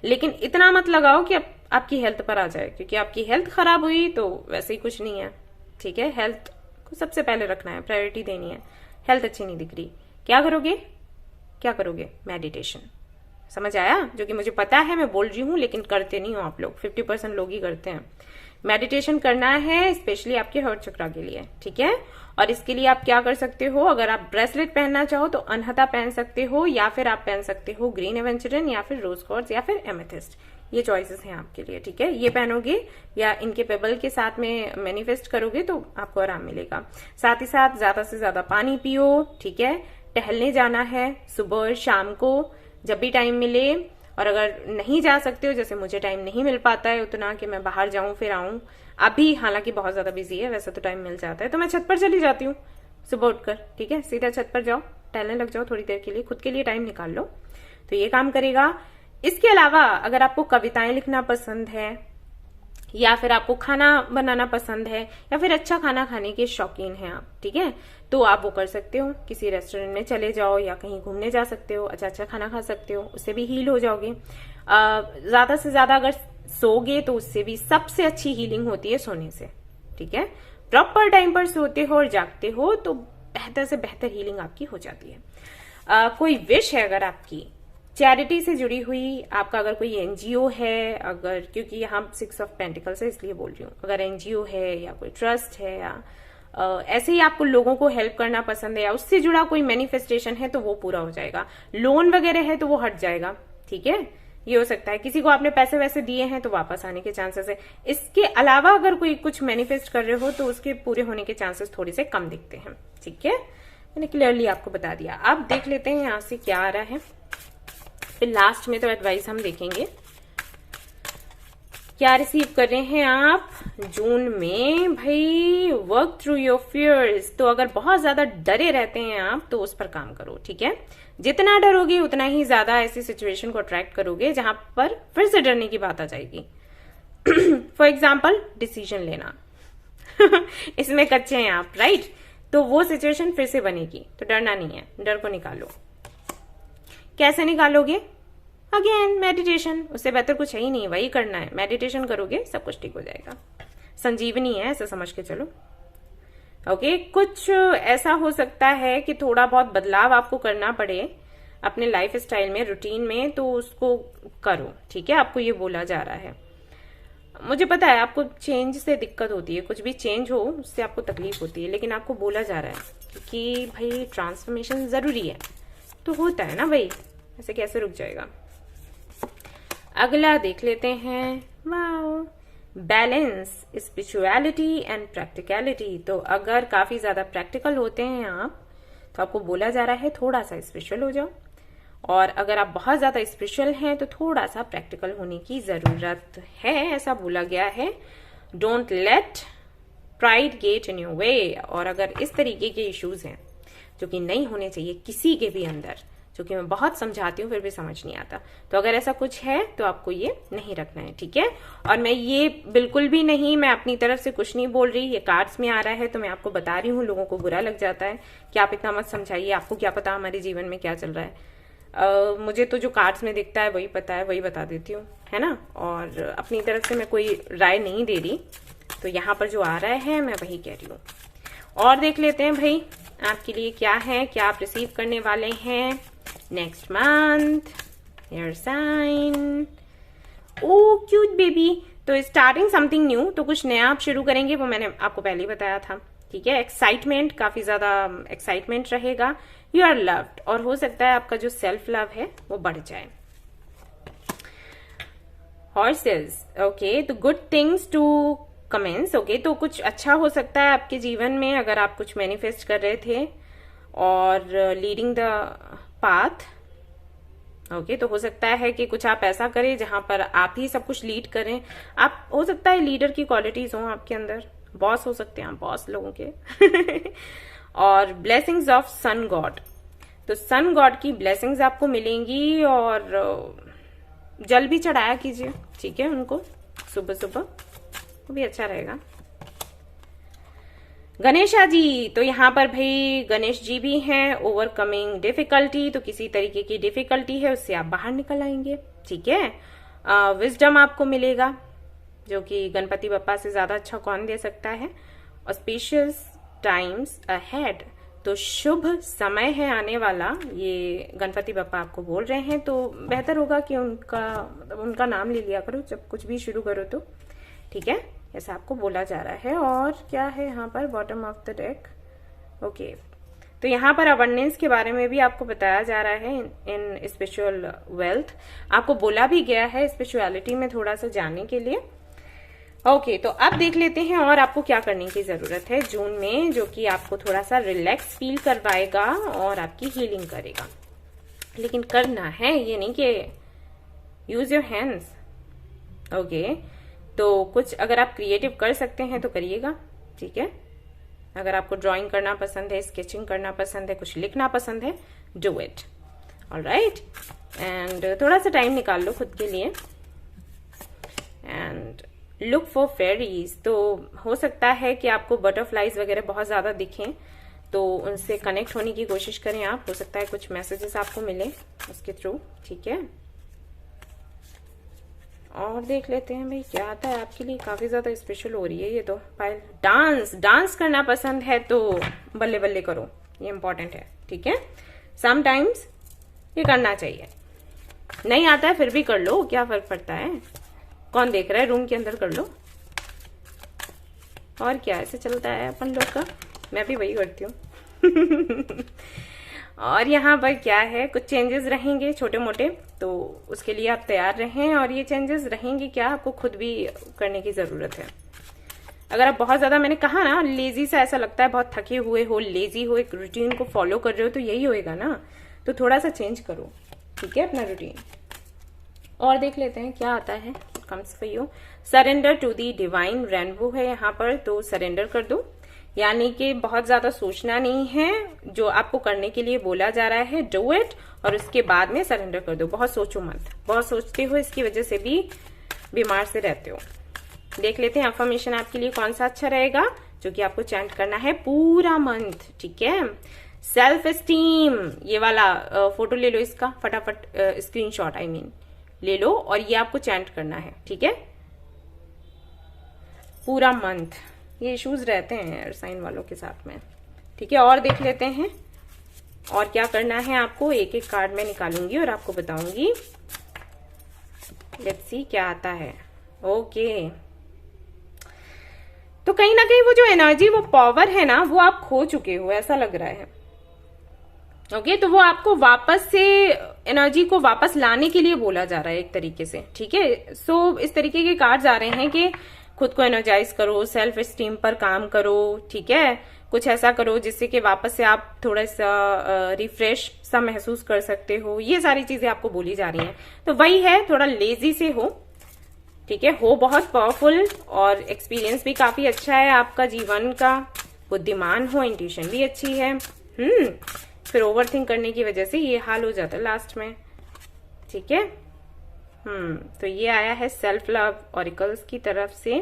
लेकिन इतना मत लगाओ कि आपकी हेल्थ पर आ जाए, क्योंकि आपकी हेल्थ खराब हुई तो वैसे ही कुछ नहीं है। ठीक है, हेल्थ को सबसे पहले रखना है, प्रायोरिटी देनी है। हेल्थ अच्छी नहीं दिख रही, क्या करोगे? मेडिटेशन। समझ आया? जो कि मुझे पता है मैं बोल रही हूँ लेकिन करते नहीं हो आप लोग, 50% लोग ही करते हैं। मेडिटेशन करना है स्पेशली आपके हार्ट चक्रा के लिए। ठीक है, और इसके लिए आप क्या कर सकते हो, अगर आप ब्रेसलेट पहनना चाहो तो अनहता पहन सकते हो, या फिर आप पहन सकते हो ग्रीन एवेंचुरिन या फिर रोज क्वार्ट्ज या फिर एमेथिस्ट। ये चॉइसेस हैं आपके लिए। ठीक है, ये पहनोगे या इनके पेबल के साथ में मैनिफेस्ट करोगे तो आपको आराम मिलेगा। साथ ही साथ ज्यादा से ज्यादा पानी पियो। ठीक है, टहलने जाना है सुबह शाम को जब भी टाइम मिले। और अगर नहीं जा सकते हो, जैसे मुझे टाइम नहीं मिल पाता है उतना कि मैं बाहर जाऊं फिर आऊं, अभी हालांकि बहुत ज्यादा बिजी है, वैसे तो टाइम मिल जाता है, तो मैं छत पर चली जाती हूँ सुबह उठकर। ठीक है, सीधा छत पर जाओ, टहलने लग जाओ थोड़ी देर के लिए, खुद के लिए टाइम निकाल लो, तो ये काम करेगा। इसके अलावा अगर आपको कविताएं लिखना पसंद है या फिर आपको खाना बनाना पसंद है या फिर अच्छा खाना खाने के शौकीन हैं आप, ठीक है, तो आप वो कर सकते हो। किसी रेस्टोरेंट में चले जाओ या कहीं घूमने जा सकते हो, अच्छा खाना खा सकते हो, उससे भी हील हो जाओगे। ज्यादा से ज्यादा अगर सोगे तो उससे भी सबसे अच्छी हीलिंग होती है सोने से। ठीक है, प्रॉपर टाइम पर सोते हो और जागते हो तो बेहतर से बेहतर हीलिंग आपकी हो जाती है। कोई विश है अगर आपकी चैरिटी से जुड़ी हुई, आपका अगर कोई एनजीओ है, अगर, क्योंकि यहाँ 6 ऑफ पेंटिकल्स है इसलिए बोल रही हूँ, अगर एनजीओ है या कोई ट्रस्ट है या ऐसे ही आपको लोगों को हेल्प करना पसंद है या उससे जुड़ा कोई मैनिफेस्टेशन है तो वो पूरा हो जाएगा। लोन वगैरह है तो वो हट जाएगा। ठीक है, ये हो सकता है। किसी को आपने पैसे वैसे दिए हैं तो वापस आने के चांसेस है। इसके अलावा अगर कोई कुछ मैनिफेस्ट कर रहे हो तो उसके पूरे होने के चांसेस थोड़े से कम दिखते हैं। ठीक है, मैंने क्लियरली आपको बता दिया। अब देख लेते हैं यहाँ से क्या आ रहा है, फिर लास्ट में तो एडवाइस हम देखेंगे क्या रिसीव कर रहे हैं आप जून में। भाई, वर्क थ्रू योर फियर्स। तो अगर बहुत ज्यादा डरे रहते हैं आप तो उस पर काम करो। ठीक है, जितना डरोगे उतना ही ज्यादा ऐसी सिचुएशन को अट्रैक्ट करोगे जहां पर फिर से डरने की बात आ जाएगी। फॉर एग्जाम्पल, डिसीजन लेना इसमें कच्चे हैं आप, राइट, तो वो सिचुएशन फिर से बनेगी, तो डरना नहीं है, डर को निकालो। कैसे निकालोगे? अगेन मेडिटेशन, उससे बेहतर कुछ है ही नहीं, वही करना है। मेडिटेशन करोगे सब कुछ ठीक हो जाएगा। संजीवनी है, ऐसा समझ के चलो। ओके, कुछ ऐसा हो सकता है कि थोड़ा बहुत बदलाव आपको करना पड़े अपने लाइफ स्टाइल में, रूटीन में, तो उसको करो। ठीक है, आपको ये बोला जा रहा है। मुझे पता है आपको चेंज से दिक्कत होती है, कुछ भी चेंज हो उससे आपको तकलीफ होती है, लेकिन आपको बोला जा रहा है कि भाई ट्रांसफॉर्मेशन जरूरी है, तो होता है ना भाई, ऐसे कैसे रुक जाएगा। अगला देख लेते हैं। Wow, balance, spirituality and practicality. तो अगर काफी ज्यादा प्रैक्टिकल होते हैं आप तो आपको बोला जा रहा है थोड़ा सा स्पिरिचुअल हो जाओ, और अगर आप बहुत ज्यादा स्पिरिचुअल हैं तो थोड़ा सा प्रैक्टिकल होने की जरूरत है, ऐसा बोला गया है। Don't let pride get in your way. और अगर इस तरीके के इश्यूज हैं जो कि नहीं होने चाहिए किसी के भी अंदर, जो कि मैं बहुत समझाती हूँ फिर भी समझ नहीं आता, तो अगर ऐसा कुछ है तो आपको ये नहीं रखना है, ठीक है। और मैं ये बिल्कुल भी नहीं, मैं अपनी तरफ से कुछ नहीं बोल रही, ये कार्ड्स में आ रहा है तो मैं आपको बता रही हूँ। लोगों को बुरा लग जाता है कि आप इतना मत समझाइए, आपको क्या पता हमारे जीवन में क्या चल रहा है। मुझे तो जो कार्ड्स में दिखता है वही पता है, वही बता देती हूँ, है ना। और अपनी तरफ से मैं कोई राय नहीं दे रही, तो यहाँ पर जो आ रहा है मैं वही कह रही हूँ। और देख लेते हैं भाई आपके लिए क्या है, क्या आप रिसीव करने वाले हैं next month, air sign. Oh cute baby. तो स्टार्टिंग समथिंग न्यू, तो कुछ नया आप शुरू करेंगे, वो मैंने आपको पहले ही बताया था, ठीक है। एक्साइटमेंट, काफी ज्यादा एक्साइटमेंट रहेगा। यू आर लव्ड, और हो सकता है आपका जो सेल्फ लव है वो बढ़ जाए। हॉर्सेस, ओके, तो good things to commence, okay, तो कुछ अच्छा हो सकता है आपके जीवन में अगर आप कुछ मैनिफेस्ट कर रहे थे, और लीडिंग द पाथ, ओके, तो हो सकता है कि कुछ आप ऐसा करें जहां पर आप ही सब कुछ लीड करें। आप, हो सकता है लीडर की क्वालिटीज हो आपके अंदर, बॉस हो सकते हैं आप, बॉस लोगों के और ब्लेसिंग्स ऑफ सन गॉड, तो सन गॉड की ब्लेसिंग्स आपको मिलेंगी, और जल भी चढ़ाया कीजिए, ठीक है, उनको सुबह सुबह, वो भी अच्छा रहेगा। गणेशा जी, तो यहाँ पर भाई गणेश जी भी हैं। ओवरकमिंग डिफिकल्टी, तो किसी तरीके की डिफिकल्टी है उससे आप बाहर निकल आएंगे, ठीक है। विजडम आपको मिलेगा, जो कि गणपति बप्पा से ज्यादा अच्छा कौन दे सकता है। ऑस्पिशियस टाइम्स अहेड, तो शुभ समय है आने वाला, ये गणपति बप्पा आपको बोल रहे हैं। तो बेहतर होगा कि उनका नाम ले लिया करो जब कुछ भी शुरू करो तो, ठीक है, ऐसा आपको बोला जा रहा है। और क्या है यहाँ पर bottom of the deck, okay, तो यहाँ पर अबंडेंस के बारे में भी आपको बताया जा रहा है। इन स्पिरिचुअल वेल्थ आपको बोला भी गया है स्पिरिचुअलिटी में थोड़ा सा जाने के लिए, ओके। तो अब देख लेते हैं और आपको क्या करने की जरूरत है जून में, जो कि आपको थोड़ा सा रिलैक्स फील करवाएगा और आपकी हीलिंग करेगा। लेकिन करना है, ये नहीं कि यूज योर हैंड्स, ओके। तो कुछ अगर आप क्रिएटिव कर सकते हैं तो करिएगा, ठीक है। अगर आपको ड्राइंग करना पसंद है, स्केचिंग करना पसंद है, कुछ लिखना पसंद है, डू इट, ऑलराइट। एंड थोड़ा सा टाइम निकाल लो खुद के लिए, एंड लुक फॉर फेरीज। तो हो सकता है कि आपको बटरफ्लाईज वगैरह बहुत ज्यादा दिखें, तो उनसे कनेक्ट होने की कोशिश करें आप। हो सकता है कुछ मैसेजेस आपको मिले उसके थ्रू, ठीक है। और देख लेते हैं भाई क्या आता है आपके लिए। काफी ज्यादा स्पेशल हो रही है ये तो फाइल। डांस करना पसंद है तो बल्ले बल्ले करो, ये इंपॉर्टेंट है, ठीक है। समटाइम्स ये करना चाहिए, नहीं आता है फिर भी कर लो, क्या फर्क पड़ता है, कौन देख रहा है, रूम के अंदर कर लो। और क्या, ऐसे चलता है अपन लोग का, मैं भी वही करती हूँ और यहाँ पर क्या है, कुछ चेंजेस रहेंगे छोटे मोटे, तो उसके लिए आप तैयार रहें। और ये चेंजेस रहेंगे क्या, आपको खुद भी करने की जरूरत है। अगर आप बहुत ज्यादा, मैंने कहा ना, लेजी सा ऐसा लगता है, बहुत थके हुए हो, लेजी हो, एक रूटीन को फॉलो कर रहे हो, तो यही होएगा ना। तो थोड़ा सा चेंज करो, ठीक है, अपना रूटीन। और देख लेते हैं क्या आता है, comes for you. Surrender to the divine rainbow है यहाँ पर, तो सरेंडर कर दो, यानी कि बहुत ज्यादा सोचना नहीं है, जो आपको करने के लिए बोला जा रहा है डू इट, और उसके बाद में सरेंडर कर दो। बहुत सोचो मत, बहुत सोचते हो, इसकी वजह से भी बीमार से रहते हो। देख लेते हैं अफर्मेशन आपके लिए कौन सा अच्छा रहेगा, जो कि आपको चैंट करना है पूरा मंथ, ठीक है। सेल्फ एस्टीम, ये वाला फोटो ले लो इसका फटाफट, स्क्रीनशॉट आई मीन ले लो, और ये आपको चैंट करना है, ठीक है, पूरा मंथ। ये इश्यूज रहते हैं एयर साइन वालों के साथ में, ठीक है। और देख लेते हैं और क्या करना है आपको, एक एक कार्ड में निकालूंगी और आपको बताऊंगी। लेट्स सी क्या आता है, ओके। तो कहीं ना कहीं वो जो एनर्जी, वो पावर है ना, वो आप खो चुके हो ऐसा लग रहा है, ओके। तो वो आपको वापस से एनर्जी को वापस लाने के लिए बोला जा रहा है एक तरीके से, ठीक है। सो इस तरीके के कार्ड्स आ रहे हैं कि खुद को एनर्जाइज करो, सेल्फ एस्टीम पर काम करो, ठीक है। कुछ ऐसा करो जिससे कि वापस से आप थोड़ा सा रिफ्रेश सा महसूस कर सकते हो। ये सारी चीजें आपको बोली जा रही हैं। तो वही है, थोड़ा लेजी से हो, ठीक है, हो बहुत पावरफुल और एक्सपीरियंस भी काफी अच्छा है आपका जीवन का, बुद्धिमान हो, इंट्यूशन भी अच्छी है। फिर ओवरथिंक करने की वजह से ये हाल हो जाता है लास्ट में, ठीक है। तो ये आया है सेल्फ लव ऑरिकल्स की तरफ से।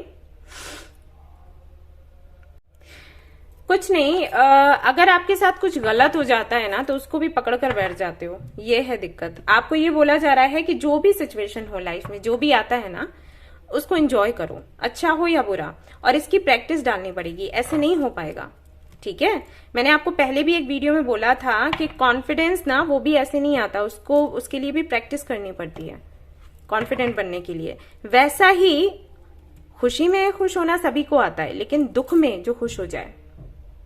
कुछ नहीं, अगर आपके साथ कुछ गलत हो जाता है ना तो उसको भी पकड़ कर बैठ जाते हो, ये है दिक्कत। आपको ये बोला जा रहा है कि जो भी सिचुएशन हो लाइफ में, जो भी आता है ना, उसको एंजॉय करो, अच्छा हो या बुरा, और इसकी प्रैक्टिस डालनी पड़ेगी, ऐसे नहीं हो पाएगा, ठीक है। मैंने आपको पहले भी एक वीडियो में बोला था कि कॉन्फिडेंस ना वो भी ऐसे नहीं आता, उसको उसके लिए भी प्रैक्टिस करनी पड़ती है कॉन्फिडेंट बनने के लिए। वैसा ही खुशी में खुश होना सभी को आता है, लेकिन दुख में जो खुश हो जाए,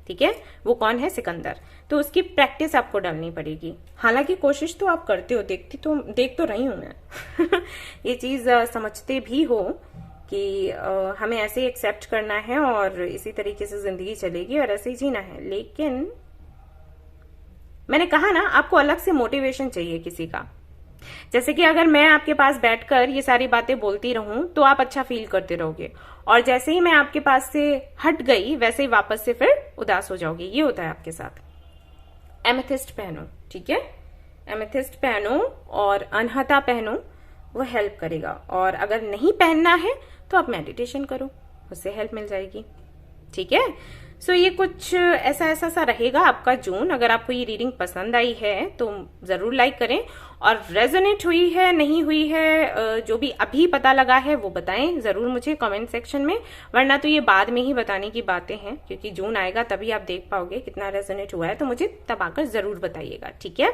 ठीक है, वो कौन है? सिकंदर। तो उसकी प्रैक्टिस आपको डालनी पड़ेगी। हालांकि कोशिश तो आप करते हो, देख तो रही हूं मैं ये चीज समझते भी हो कि हमें ऐसे एक्सेप्ट करना है और इसी तरीके से जिंदगी चलेगी और ऐसे ही जीना है। लेकिन मैंने कहा ना, आपको अलग से मोटिवेशन चाहिए किसी का। जैसे कि अगर मैं आपके पास बैठकर ये सारी बातें बोलती रहूं तो आप अच्छा फील करते रहोगे, और जैसे ही मैं आपके पास से हट गई वैसे ही वापस से फिर उदास हो जाओगे। ये होता है आपके साथ। एमेथिस्ट पहनो, ठीक है, एमेथिस्ट पहनो और अनहता पहनो, वो हेल्प करेगा। और अगर नहीं पहनना है तो आप मेडिटेशन करो, उससे हेल्प मिल जाएगी, ठीक है। सो ये कुछ ऐसा सा रहेगा आपका जून। अगर आपको ये रीडिंग पसंद आई है तो जरूर लाइक करें, और रेजोनेट हुई है नहीं हुई है, जो भी अभी पता लगा है वो बताएं जरूर मुझे कमेंट सेक्शन में, वरना तो ये बाद में ही बताने की बातें हैं, क्योंकि जून आएगा तभी आप देख पाओगे कितना रेजोनेट हुआ है। तो मुझे तब आकर जरूर बताइएगा, ठीक है।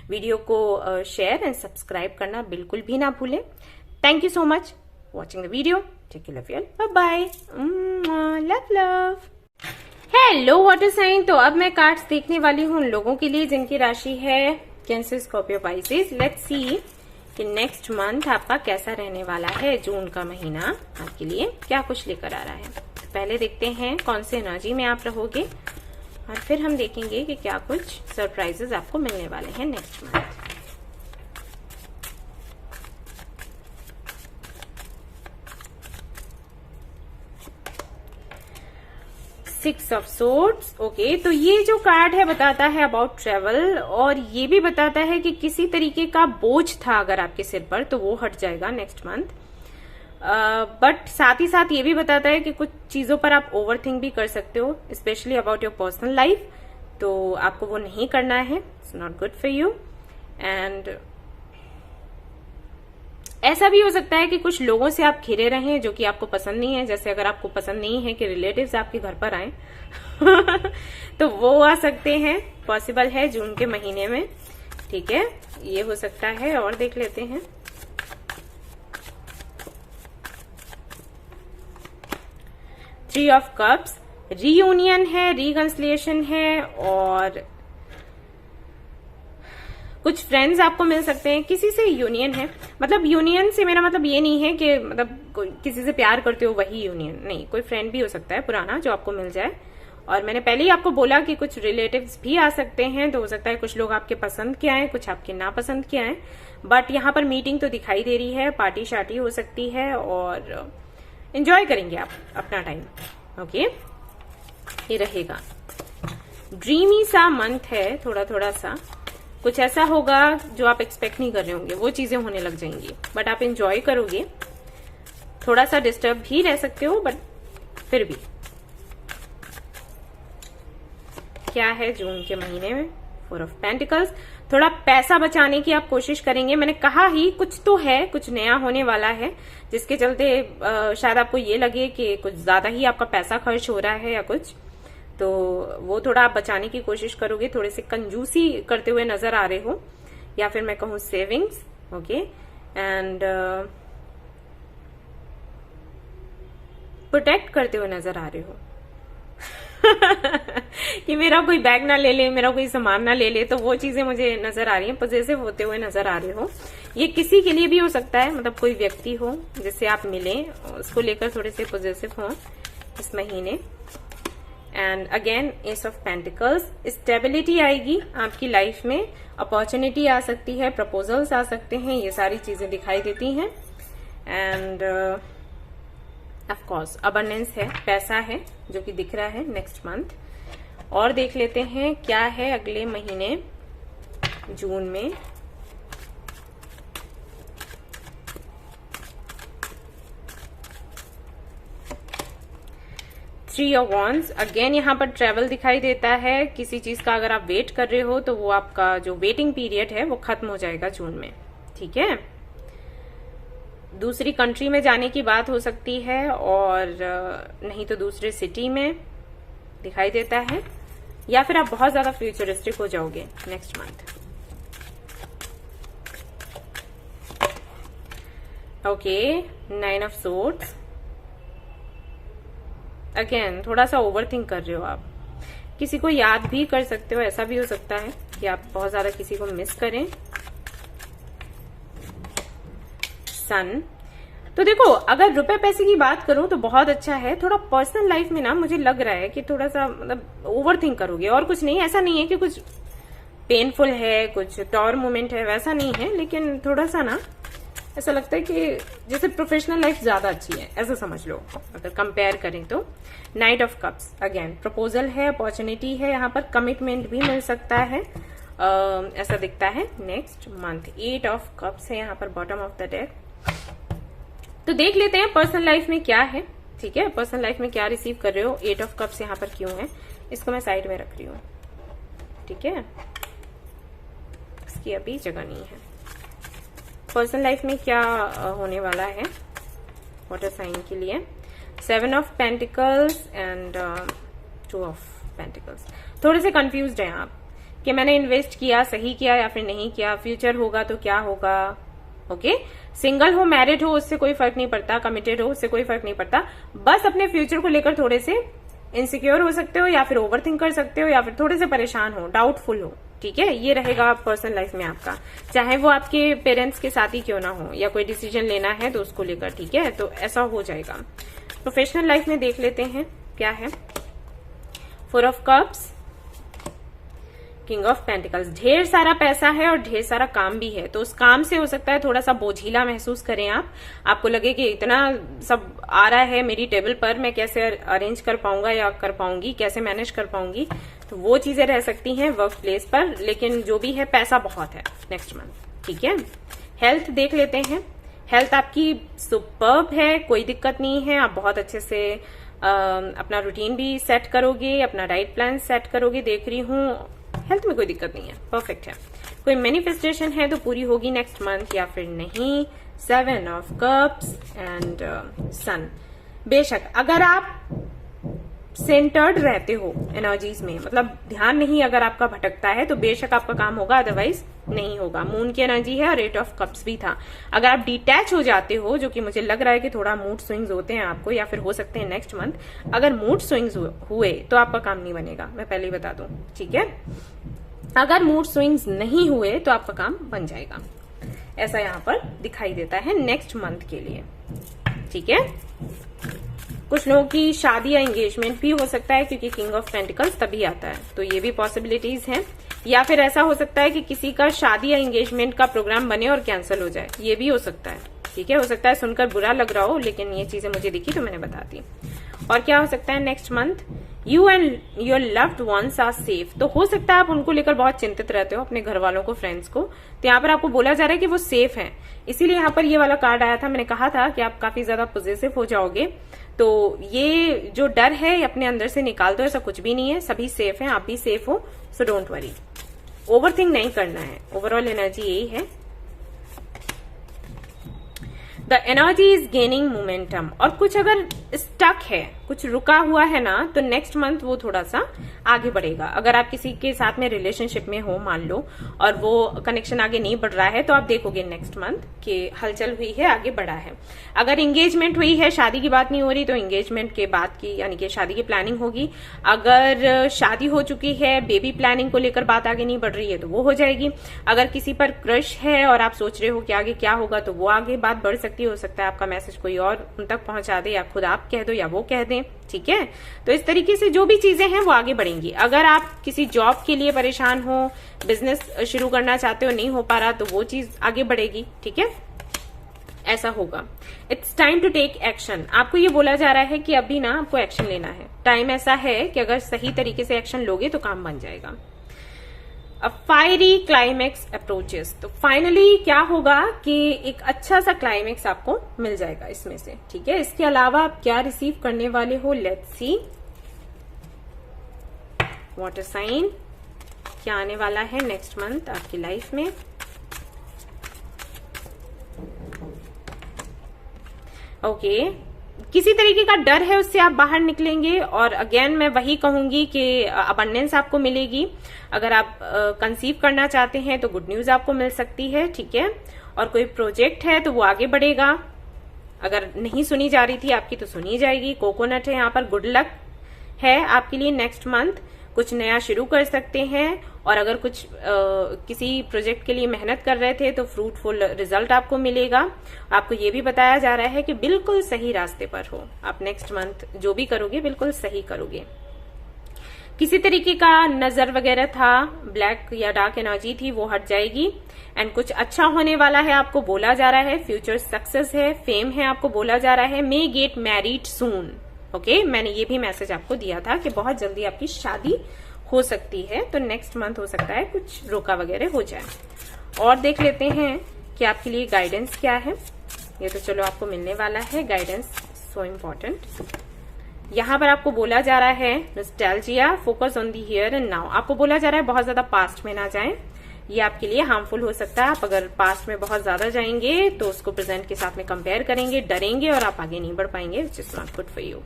वीडियो को शेयर एंड सब्सक्राइब करना बिल्कुल भी ना भूलें। Thank you so much watching the video. Take care, love you, bye bye, love. Hello water sign. तो अब मैं कार्ड्स देखने वाली हूँ उन लोगों के लिए जिनकी राशि है cancer, Scorpio, Pisces. Let's see कि नेक्स्ट मंथ आपका कैसा रहने वाला है। जून का महीना आपके लिए क्या कुछ लेकर आ रहा है। पहले देखते हैं कौन से एनर्जी में आप रहोगे, और फिर हम देखेंगे कि क्या कुछ सरप्राइजेस आपको मिलने वाले हैं next month. Six of swords, okay. तो ये जो कार्ड है बताता है अबाउट ट्रेवल, और ये भी बताता है कि किसी तरीके का बोझ था अगर आपके सिर पर तो वो हट जाएगा नेक्स्ट मंथ। बट साथ ही साथ ये भी बताता है कि कुछ चीजों पर आप ओवरथिंक भी कर सकते हो, specially about your personal life. तो आपको वो नहीं करना है, it's not good for you. And ऐसा भी हो सकता है कि कुछ लोगों से आप घिरे रहें जो कि आपको पसंद नहीं है। जैसे अगर आपको पसंद नहीं है कि रिलेटिव्स आपके घर पर आए तो वो आ सकते हैं, पॉसिबल है जून के महीने में, ठीक है, ये हो सकता है। और देख लेते हैं। थ्री ऑफ कप्स, रीयूनियन है, रिकंसिलिएशन है, और कुछ फ्रेंड्स आपको मिल सकते हैं, किसी से यूनियन है। मतलब यूनियन से मेरा मतलब ये नहीं है कि मतलब किसी से प्यार करते हो वही यूनियन, नहीं, कोई फ्रेंड भी हो सकता है पुराना जो आपको मिल जाए। और मैंने पहले ही आपको बोला कि कुछ रिलेटिव्स भी आ सकते हैं, तो हो सकता है कुछ लोग आपके पसंद के आए, कुछ आपके नापसंद के आए। बट यहाँ पर मीटिंग तो दिखाई दे रही है, पार्टी शार्टी हो सकती है, और एंजॉय करेंगे आप अपना टाइम, ओके। ये रहेगा ड्रीमी सा मंथ है, थोड़ा सा कुछ ऐसा होगा जो आप एक्सपेक्ट नहीं कर रहे होंगे, वो चीजें होने लग जाएंगी, बट आप एंजॉय करोगे। थोड़ा सा डिस्टर्ब भी रह सकते हो, बट फिर भी। क्या है जून के महीने में? Four of pentacles. थोड़ा पैसा बचाने की आप कोशिश करेंगे। मैंने कहा ही कुछ तो है, कुछ नया होने वाला है, जिसके चलते शायद आपको ये लगे कि कुछ ज्यादा ही आपका पैसा खर्च हो रहा है या कुछ, तो वो थोड़ा आप बचाने की कोशिश करोगे। थोड़े से कंजूसी करते हुए नजर आ रहे हो, या फिर मैं कहूँ सेविंग्स, ओके। एंड प्रोटेक्ट करते हुए नजर आ रहे हो कि मेरा कोई बैग ना ले ले, मेरा कोई सामान ना ले ले, तो वो चीजें मुझे नजर आ रही हैं। पॉजिटिव होते हुए नजर आ रहे हो। ये किसी के लिए भी हो सकता है, मतलब कोई व्यक्ति हो जिससे आप मिलें, उसको लेकर थोड़े से पॉजिटिव हो इस महीने। And again S of pentacles, stability आएगी आपकी लाइफ में, अपॉर्चुनिटी आ सकती है, प्रपोजल्स आ सकते हैं, ये सारी चीजें दिखाई देती हैं। एंड ऑफ कोर्स अबंडेंस है, पैसा है जो कि दिख रहा है नेक्स्ट मंथ। और देख लेते हैं क्या है अगले महीने जून में। थ्री ऑफ वॉन्ड्स, अगेन यहाँ पर ट्रेवल दिखाई देता है। किसी चीज का अगर आप वेट कर रहे हो तो वो आपका जो वेटिंग पीरियड है वो खत्म हो जाएगा जून में, ठीक है। दूसरी कंट्री में जाने की बात हो सकती है, और नहीं तो दूसरे सिटी में दिखाई देता है, या फिर आप बहुत ज्यादा फ्यूचरिस्टिक हो जाओगे next month. Okay, 9 of swords, again थोड़ा सा ओवर थिंक कर रहे हो आप, किसी को याद भी कर सकते हो, ऐसा भी हो सकता है कि आप बहुत ज्यादा किसी को मिस करें। सन, तो देखो अगर रुपए पैसे की बात करूं तो बहुत अच्छा है। थोड़ा पर्सनल लाइफ में ना मुझे लग रहा है कि थोड़ा सा मतलब ओवर थिंक करोगे, और कुछ नहीं, ऐसा नहीं है कि कुछ पेनफुल है, कुछ टॉर मोमेंट है, वैसा नहीं है, लेकिन थोड़ा सा ना ऐसा लगता है कि जैसे प्रोफेशनल लाइफ ज्यादा अच्छी है, ऐसा समझ लो अगर कंपेयर करें तो। Night of cups, again proposal है, अपॉर्चुनिटी है, यहाँ पर कमिटमेंट भी मिल सकता है, ऐसा दिखता है नेक्स्ट मंथ। 8 ऑफ कप्स है यहाँ पर बॉटम ऑफ द डेक। तो देख लेते हैं पर्सनल लाइफ में क्या है, ठीक है, पर्सनल लाइफ में क्या रिसीव कर रहे हो। 8 ऑफ कप्स यहाँ पर क्यों है, इसको मैं साइड में रख रही हूँ, ठीक है, इसकी अभी जगह नहीं है। पर्सनल लाइफ में क्या होने वाला है वाटर साइन के लिए। 7 of pentacles and 2 of pentacles. थोड़े से कंफ्यूज्ड हैं आप कि मैंने इन्वेस्ट किया, सही किया या फिर नहीं किया, फ्यूचर होगा तो क्या होगा। ओके, सिंगल हो, मैरिड हो, उससे कोई फर्क नहीं पड़ता, कमिटेड हो, उससे कोई फर्क नहीं पड़ता, बस अपने फ्यूचर को लेकर थोड़े से इनसिक्योर हो सकते हो, या फिर ओवर थिंक कर सकते हो, या फिर थोड़े से परेशान हो, डाउटफुल हो, ठीक है। ये रहेगा पर्सनल लाइफ में आपका, चाहे वो आपके पेरेंट्स के साथ ही क्यों ना हो, या कोई डिसीजन लेना है तो उसको लेकर, ठीक है, तो ऐसा हो जाएगा। प्रोफेशनल लाइफ में देख लेते हैं क्या है। 4 of cups, king of pentacles, ढेर सारा पैसा है और ढेर सारा काम भी है, तो उस काम से हो सकता है थोड़ा सा बोझिला महसूस करें आप, आपको लगे कि इतना सब आ रहा है मेरी टेबल पर, मैं कैसे अरेंज कर पाऊंगा या कर पाऊंगी, कैसे मैनेज कर पाऊंगी, तो वो चीजें रह सकती हैं वर्क प्लेस पर। लेकिन जो भी है पैसा बहुत है नेक्स्ट मंथ, ठीक है। हेल्थ देख लेते हैं, हेल्थ आपकी सुपर्ब है, कोई दिक्कत नहीं है, आप बहुत अच्छे से अपना रूटीन भी सेट करोगे, अपना डाइट प्लान सेट करोगे, देख रही हूँ हेल्थ में कोई दिक्कत नहीं है, परफेक्ट है। कोई मैनिफेस्टेशन है तो पूरी होगी नेक्स्ट मंथ या फिर नहीं। 7 ऑफ कप्स एंड सन, बेशक अगर आप सेंटर्ड रहते हो एनर्जीज में, मतलब ध्यान नहीं अगर आपका भटकता है तो बेशक आपका काम होगा, अदरवाइज नहीं होगा। मून की एनर्जी है और 8 ऑफ कप्स भी था। अगर आप डिटैच हो जाते हो, जो कि मुझे लग रहा है कि थोड़ा मूड स्विंग्स होते हैं आपको, या फिर हो सकते हैं नेक्स्ट मंथ, अगर मूड स्विंग्स हुए तो आपका काम नहीं बनेगा, मैं पहले ही बता दूं, ठीक है। अगर मूड स्विंग्स नहीं हुए तो आपका काम बन जाएगा, ऐसा यहाँ पर दिखाई देता है नेक्स्ट मंथ के लिए, ठीक है। कुछ लोगों की शादी या एंगेजमेंट भी हो सकता है, क्योंकि किंग ऑफ पेंटिकल्स तभी आता है, तो ये भी पॉसिबिलिटीज हैं। या फिर ऐसा हो सकता है कि किसी का शादी या एंगेजमेंट का प्रोग्राम बने और कैंसिल हो जाए, ये भी हो सकता है, ठीक है। हो सकता है सुनकर बुरा लग रहा हो, लेकिन ये चीजें मुझे दिखी तो मैंने बता दी। और क्या हो सकता है next month, you and your loved ones are safe, तो हो सकता है आप उनको लेकर बहुत चिंतित रहते हो, अपने घर वालों को, फ्रेंड्स को, तो यहाँ पर आपको बोला जा रहा है कि वो सेफ हैं, इसीलिए यहाँ पर ये वाला कार्ड आया था। मैंने कहा था कि आप काफी ज्यादा पॉजिटिव हो जाओगे, तो ये जो डर है अपने अंदर से निकाल दो, ऐसा कुछ भी नहीं है, सभी सेफ हैं, आप भी सेफ हो, सो डोंट वरी, ओवरथिंक नहीं करना है। ओवरऑल एनर्जी यही है। The energy is gaining momentum, और कुछ अगर स्टक है, कुछ रुका हुआ है ना, तो नेक्स्ट मंथ वो थोड़ा सा आगे बढ़ेगा। अगर आप किसी के साथ में रिलेशनशिप में हो मान लो, और वो कनेक्शन आगे नहीं बढ़ रहा है, तो आप देखोगे नेक्स्ट मंथ कि हलचल हुई है, आगे बढ़ा है। अगर एंगेजमेंट हुई है, शादी की बात नहीं हो रही, तो एंगेजमेंट के बाद की यानी कि शादी की प्लानिंग होगी। अगर शादी हो चुकी है, बेबी प्लानिंग को लेकर बात आगे नहीं बढ़ रही है, तो वो हो जाएगी। अगर किसी पर क्रश है और आप सोच रहे हो कि आगे क्या होगा, तो वो आगे बात बढ़ सकती है। हो सकता है आपका मैसेज कोई और उन तक पहुंचा दे, या खुद आप कह दो या वो कह दें, दें, ठीक है। तो इस तरीके से जो भी चीजें हैं वो आगे बढ़ेंगी। अगर आप किसी जॉब के लिए परेशान हो, बिजनेस शुरू करना चाहते हो, नहीं हो पा रहा, तो वो चीज आगे बढ़ेगी, ठीक है। ऐसा होगा। It's time to take action. आपको ये बोला जा रहा है कि अभी ना आपको एक्शन लेना है। टाइम ऐसा है कि अगर सही तरीके से एक्शन लोगे तो काम बन जाएगा। अ फायरी क्लाइमेक्स अप्रोचेस। तो फाइनली क्या होगा कि एक अच्छा सा क्लाइमेक्स आपको मिल जाएगा इसमें से, ठीक है। इसके अलावा आप क्या रिसीव करने वाले हो, लेट्स सी। वाटर साइन, क्या आने वाला है नेक्स्ट मंथ आपकी लाइफ में। ओके, किसी तरीके का डर है उससे आप बाहर निकलेंगे। और अगेन मैं वही कहूंगी कि अबंडेंस आपको मिलेगी। अगर आप कंसीव करना चाहते हैं तो गुड न्यूज आपको मिल सकती है, ठीक है। और कोई प्रोजेक्ट है तो वो आगे बढ़ेगा। अगर नहीं सुनी जा रही थी आपकी तो सुनी जाएगी। कोकोनट है यहाँ पर, गुड लक है आपके लिए नेक्स्ट मंथ। कुछ नया शुरू कर सकते हैं। और अगर कुछ किसी प्रोजेक्ट के लिए मेहनत कर रहे थे तो फ्रूटफुल रिजल्ट आपको मिलेगा। आपको ये भी बताया जा रहा है कि बिल्कुल सही रास्ते पर हो आप। नेक्स्ट मंथ जो भी करोगे बिल्कुल सही करोगे। किसी तरीके का नजर वगैरह था, ब्लैक या डार्क एनर्जी थी, वो हट जाएगी। एंड कुछ अच्छा होने वाला है आपको बोला जा रहा है। फ्यूचर सक्सेस है, फेम है आपको बोला जा रहा है। मे गेट मैरिड सून। ओके, मैंने ये भी मैसेज आपको दिया था कि बहुत जल्दी आपकी शादी हो सकती है। तो नेक्स्ट मंथ हो सकता है कुछ रोका वगैरह हो जाए। और देख लेते हैं कि आपके लिए गाइडेंस क्या है। ये तो चलो आपको मिलने वाला है गाइडेंस, सो इम्पोर्टेंट। यहाँ पर आपको बोला जा रहा है nostalgia, focus on the here and now. आपको बोला जा रहा है बहुत ज्यादा पास्ट में ना जाएं, ये आपके लिए हार्मफुल हो सकता है। आप अगर पास्ट में बहुत ज्यादा जाएंगे तो उसको प्रेजेंट के साथ में कंपेयर करेंगे, डरेंगे और आप आगे नहीं बढ़ पाएंगे, which is not good for you.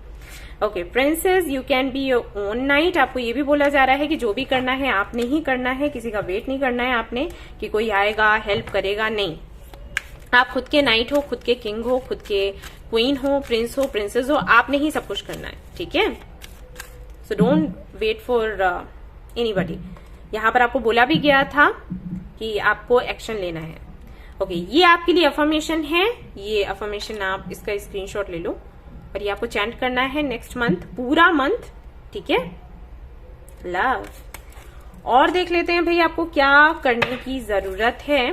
Okay princess, you can be your own night. आपको ये भी बोला जा रहा है कि जो भी करना है आपने ही करना है, किसी का वेट नहीं करना है आपने कि कोई आएगा हेल्प करेगा, नहीं। आप खुद के नाइट हो, खुद के किंग हो, खुद के क्वीन हो, प्रिंस हो, प्रिंसेस हो, आपने ही सब कुछ करना है, ठीक है। So don't wait for anybody. यहाँ पर आपको बोला भी गया था कि आपको एक्शन लेना है। ओके, ये आपके लिए अफर्मेशन है। ये अफर्मेशन आप इसका स्क्रीनशॉट ले लो और ये आपको चैंट करना है नेक्स्ट मंथ, पूरा मंथ, ठीक है। लव। और देख लेते हैं भाई आपको क्या करने की जरूरत है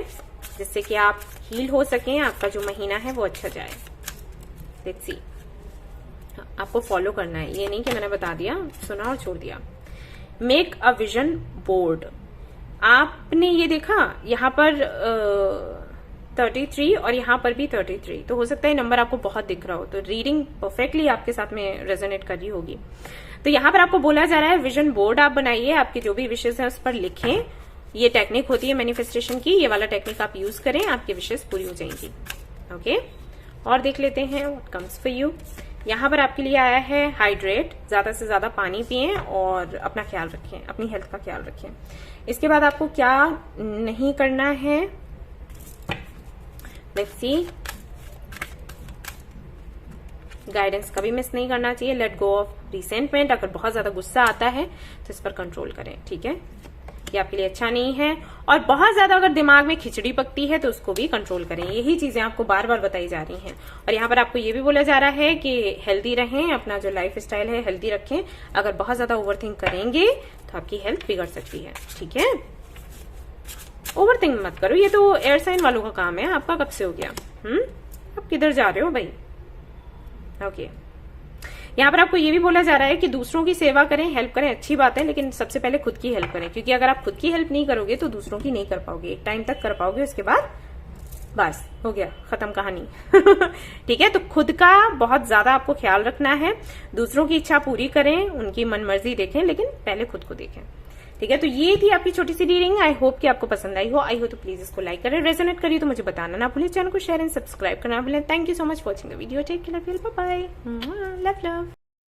जिससे कि आप हील हो सकें, आपका जो महीना है वो अच्छा जाए। Let's see. आपको फॉलो करना है, ये नहीं कि मैंने बता दिया, सुना और छोड़ दिया। Make a vision board. आपने ये देखा यहाँ पर 33 और यहाँ पर भी 33, तो हो सकता है नंबर आपको बहुत दिख रहा हो, तो रीडिंग परफेक्टली आपके साथ में रेजोनेट कर रही होगी। तो यहाँ पर आपको बोला जा रहा है विजन बोर्ड आप बनाइए, आपके जो भी विशेष हैं उस पर लिखें। ये टेक्निक होती है मैनिफेस्टेशन की, ये वाला टेक्निक आप यूज करें, आपकी विशेष पूरी हो जाएंगी। ओके, और देख लेते हैं व्हाट कम्स फॉर यू। यहाँ पर आपके लिए आया है हाइड्रेट, ज्यादा से ज्यादा पानी पिएं और अपना ख्याल रखें, अपनी हेल्थ का ख्याल रखें। इसके बाद आपको क्या नहीं करना है, लेट्स सी। गाइडेंस कभी मिस नहीं करना चाहिए। Let go of resentment. अगर बहुत ज्यादा गुस्सा आता है तो इस पर कंट्रोल करें, ठीक है। ये आपके लिए अच्छा नहीं है। और बहुत ज्यादा अगर दिमाग में खिचड़ी पकती है तो उसको भी कंट्रोल करें। यही चीजें आपको बार बार बताई जा रही हैं। और यहाँ पर आपको ये भी बोला जा रहा है कि हेल्दी रहें, अपना जो लाइफ स्टाइल है हेल्दी रखें। अगर बहुत ज्यादा ओवरथिंक करेंगे तो आपकी हेल्थ बिगड़ सकती है, ठीक है। ओवरथिंक मत करो, ये तो एयर साइन वालों का काम है। आपका कब से हो गया? आप किधर जा रहे हो भाई? ओके, यहाँ पर आपको ये भी बोला जा रहा है कि दूसरों की सेवा करें, हेल्प करें, अच्छी बात है, लेकिन सबसे पहले खुद की हेल्प करें, क्योंकि अगर आप खुद की हेल्प नहीं करोगे तो दूसरों की नहीं कर पाओगे। एक टाइम तक कर पाओगे, उसके बाद बस हो गया, खत्म कहानी। ठीक है, तो खुद का बहुत ज्यादा आपको ख्याल रखना है। दूसरों की इच्छा पूरी करें, उनकी मनमर्जी देखें, लेकिन पहले खुद को देखें, ठीक है। तो ये थी आपकी छोटी सी रीडिंग। आई होप कि आपको पसंद आई हो तो प्लीज इसको लाइक करें, रेजोनेट करिए तो मुझे बताना ना भूलें, चैनल को शेयर एंड सब्सक्राइब करना भूलें। Thank you so much for watching the video. Take care, bye bye, love love.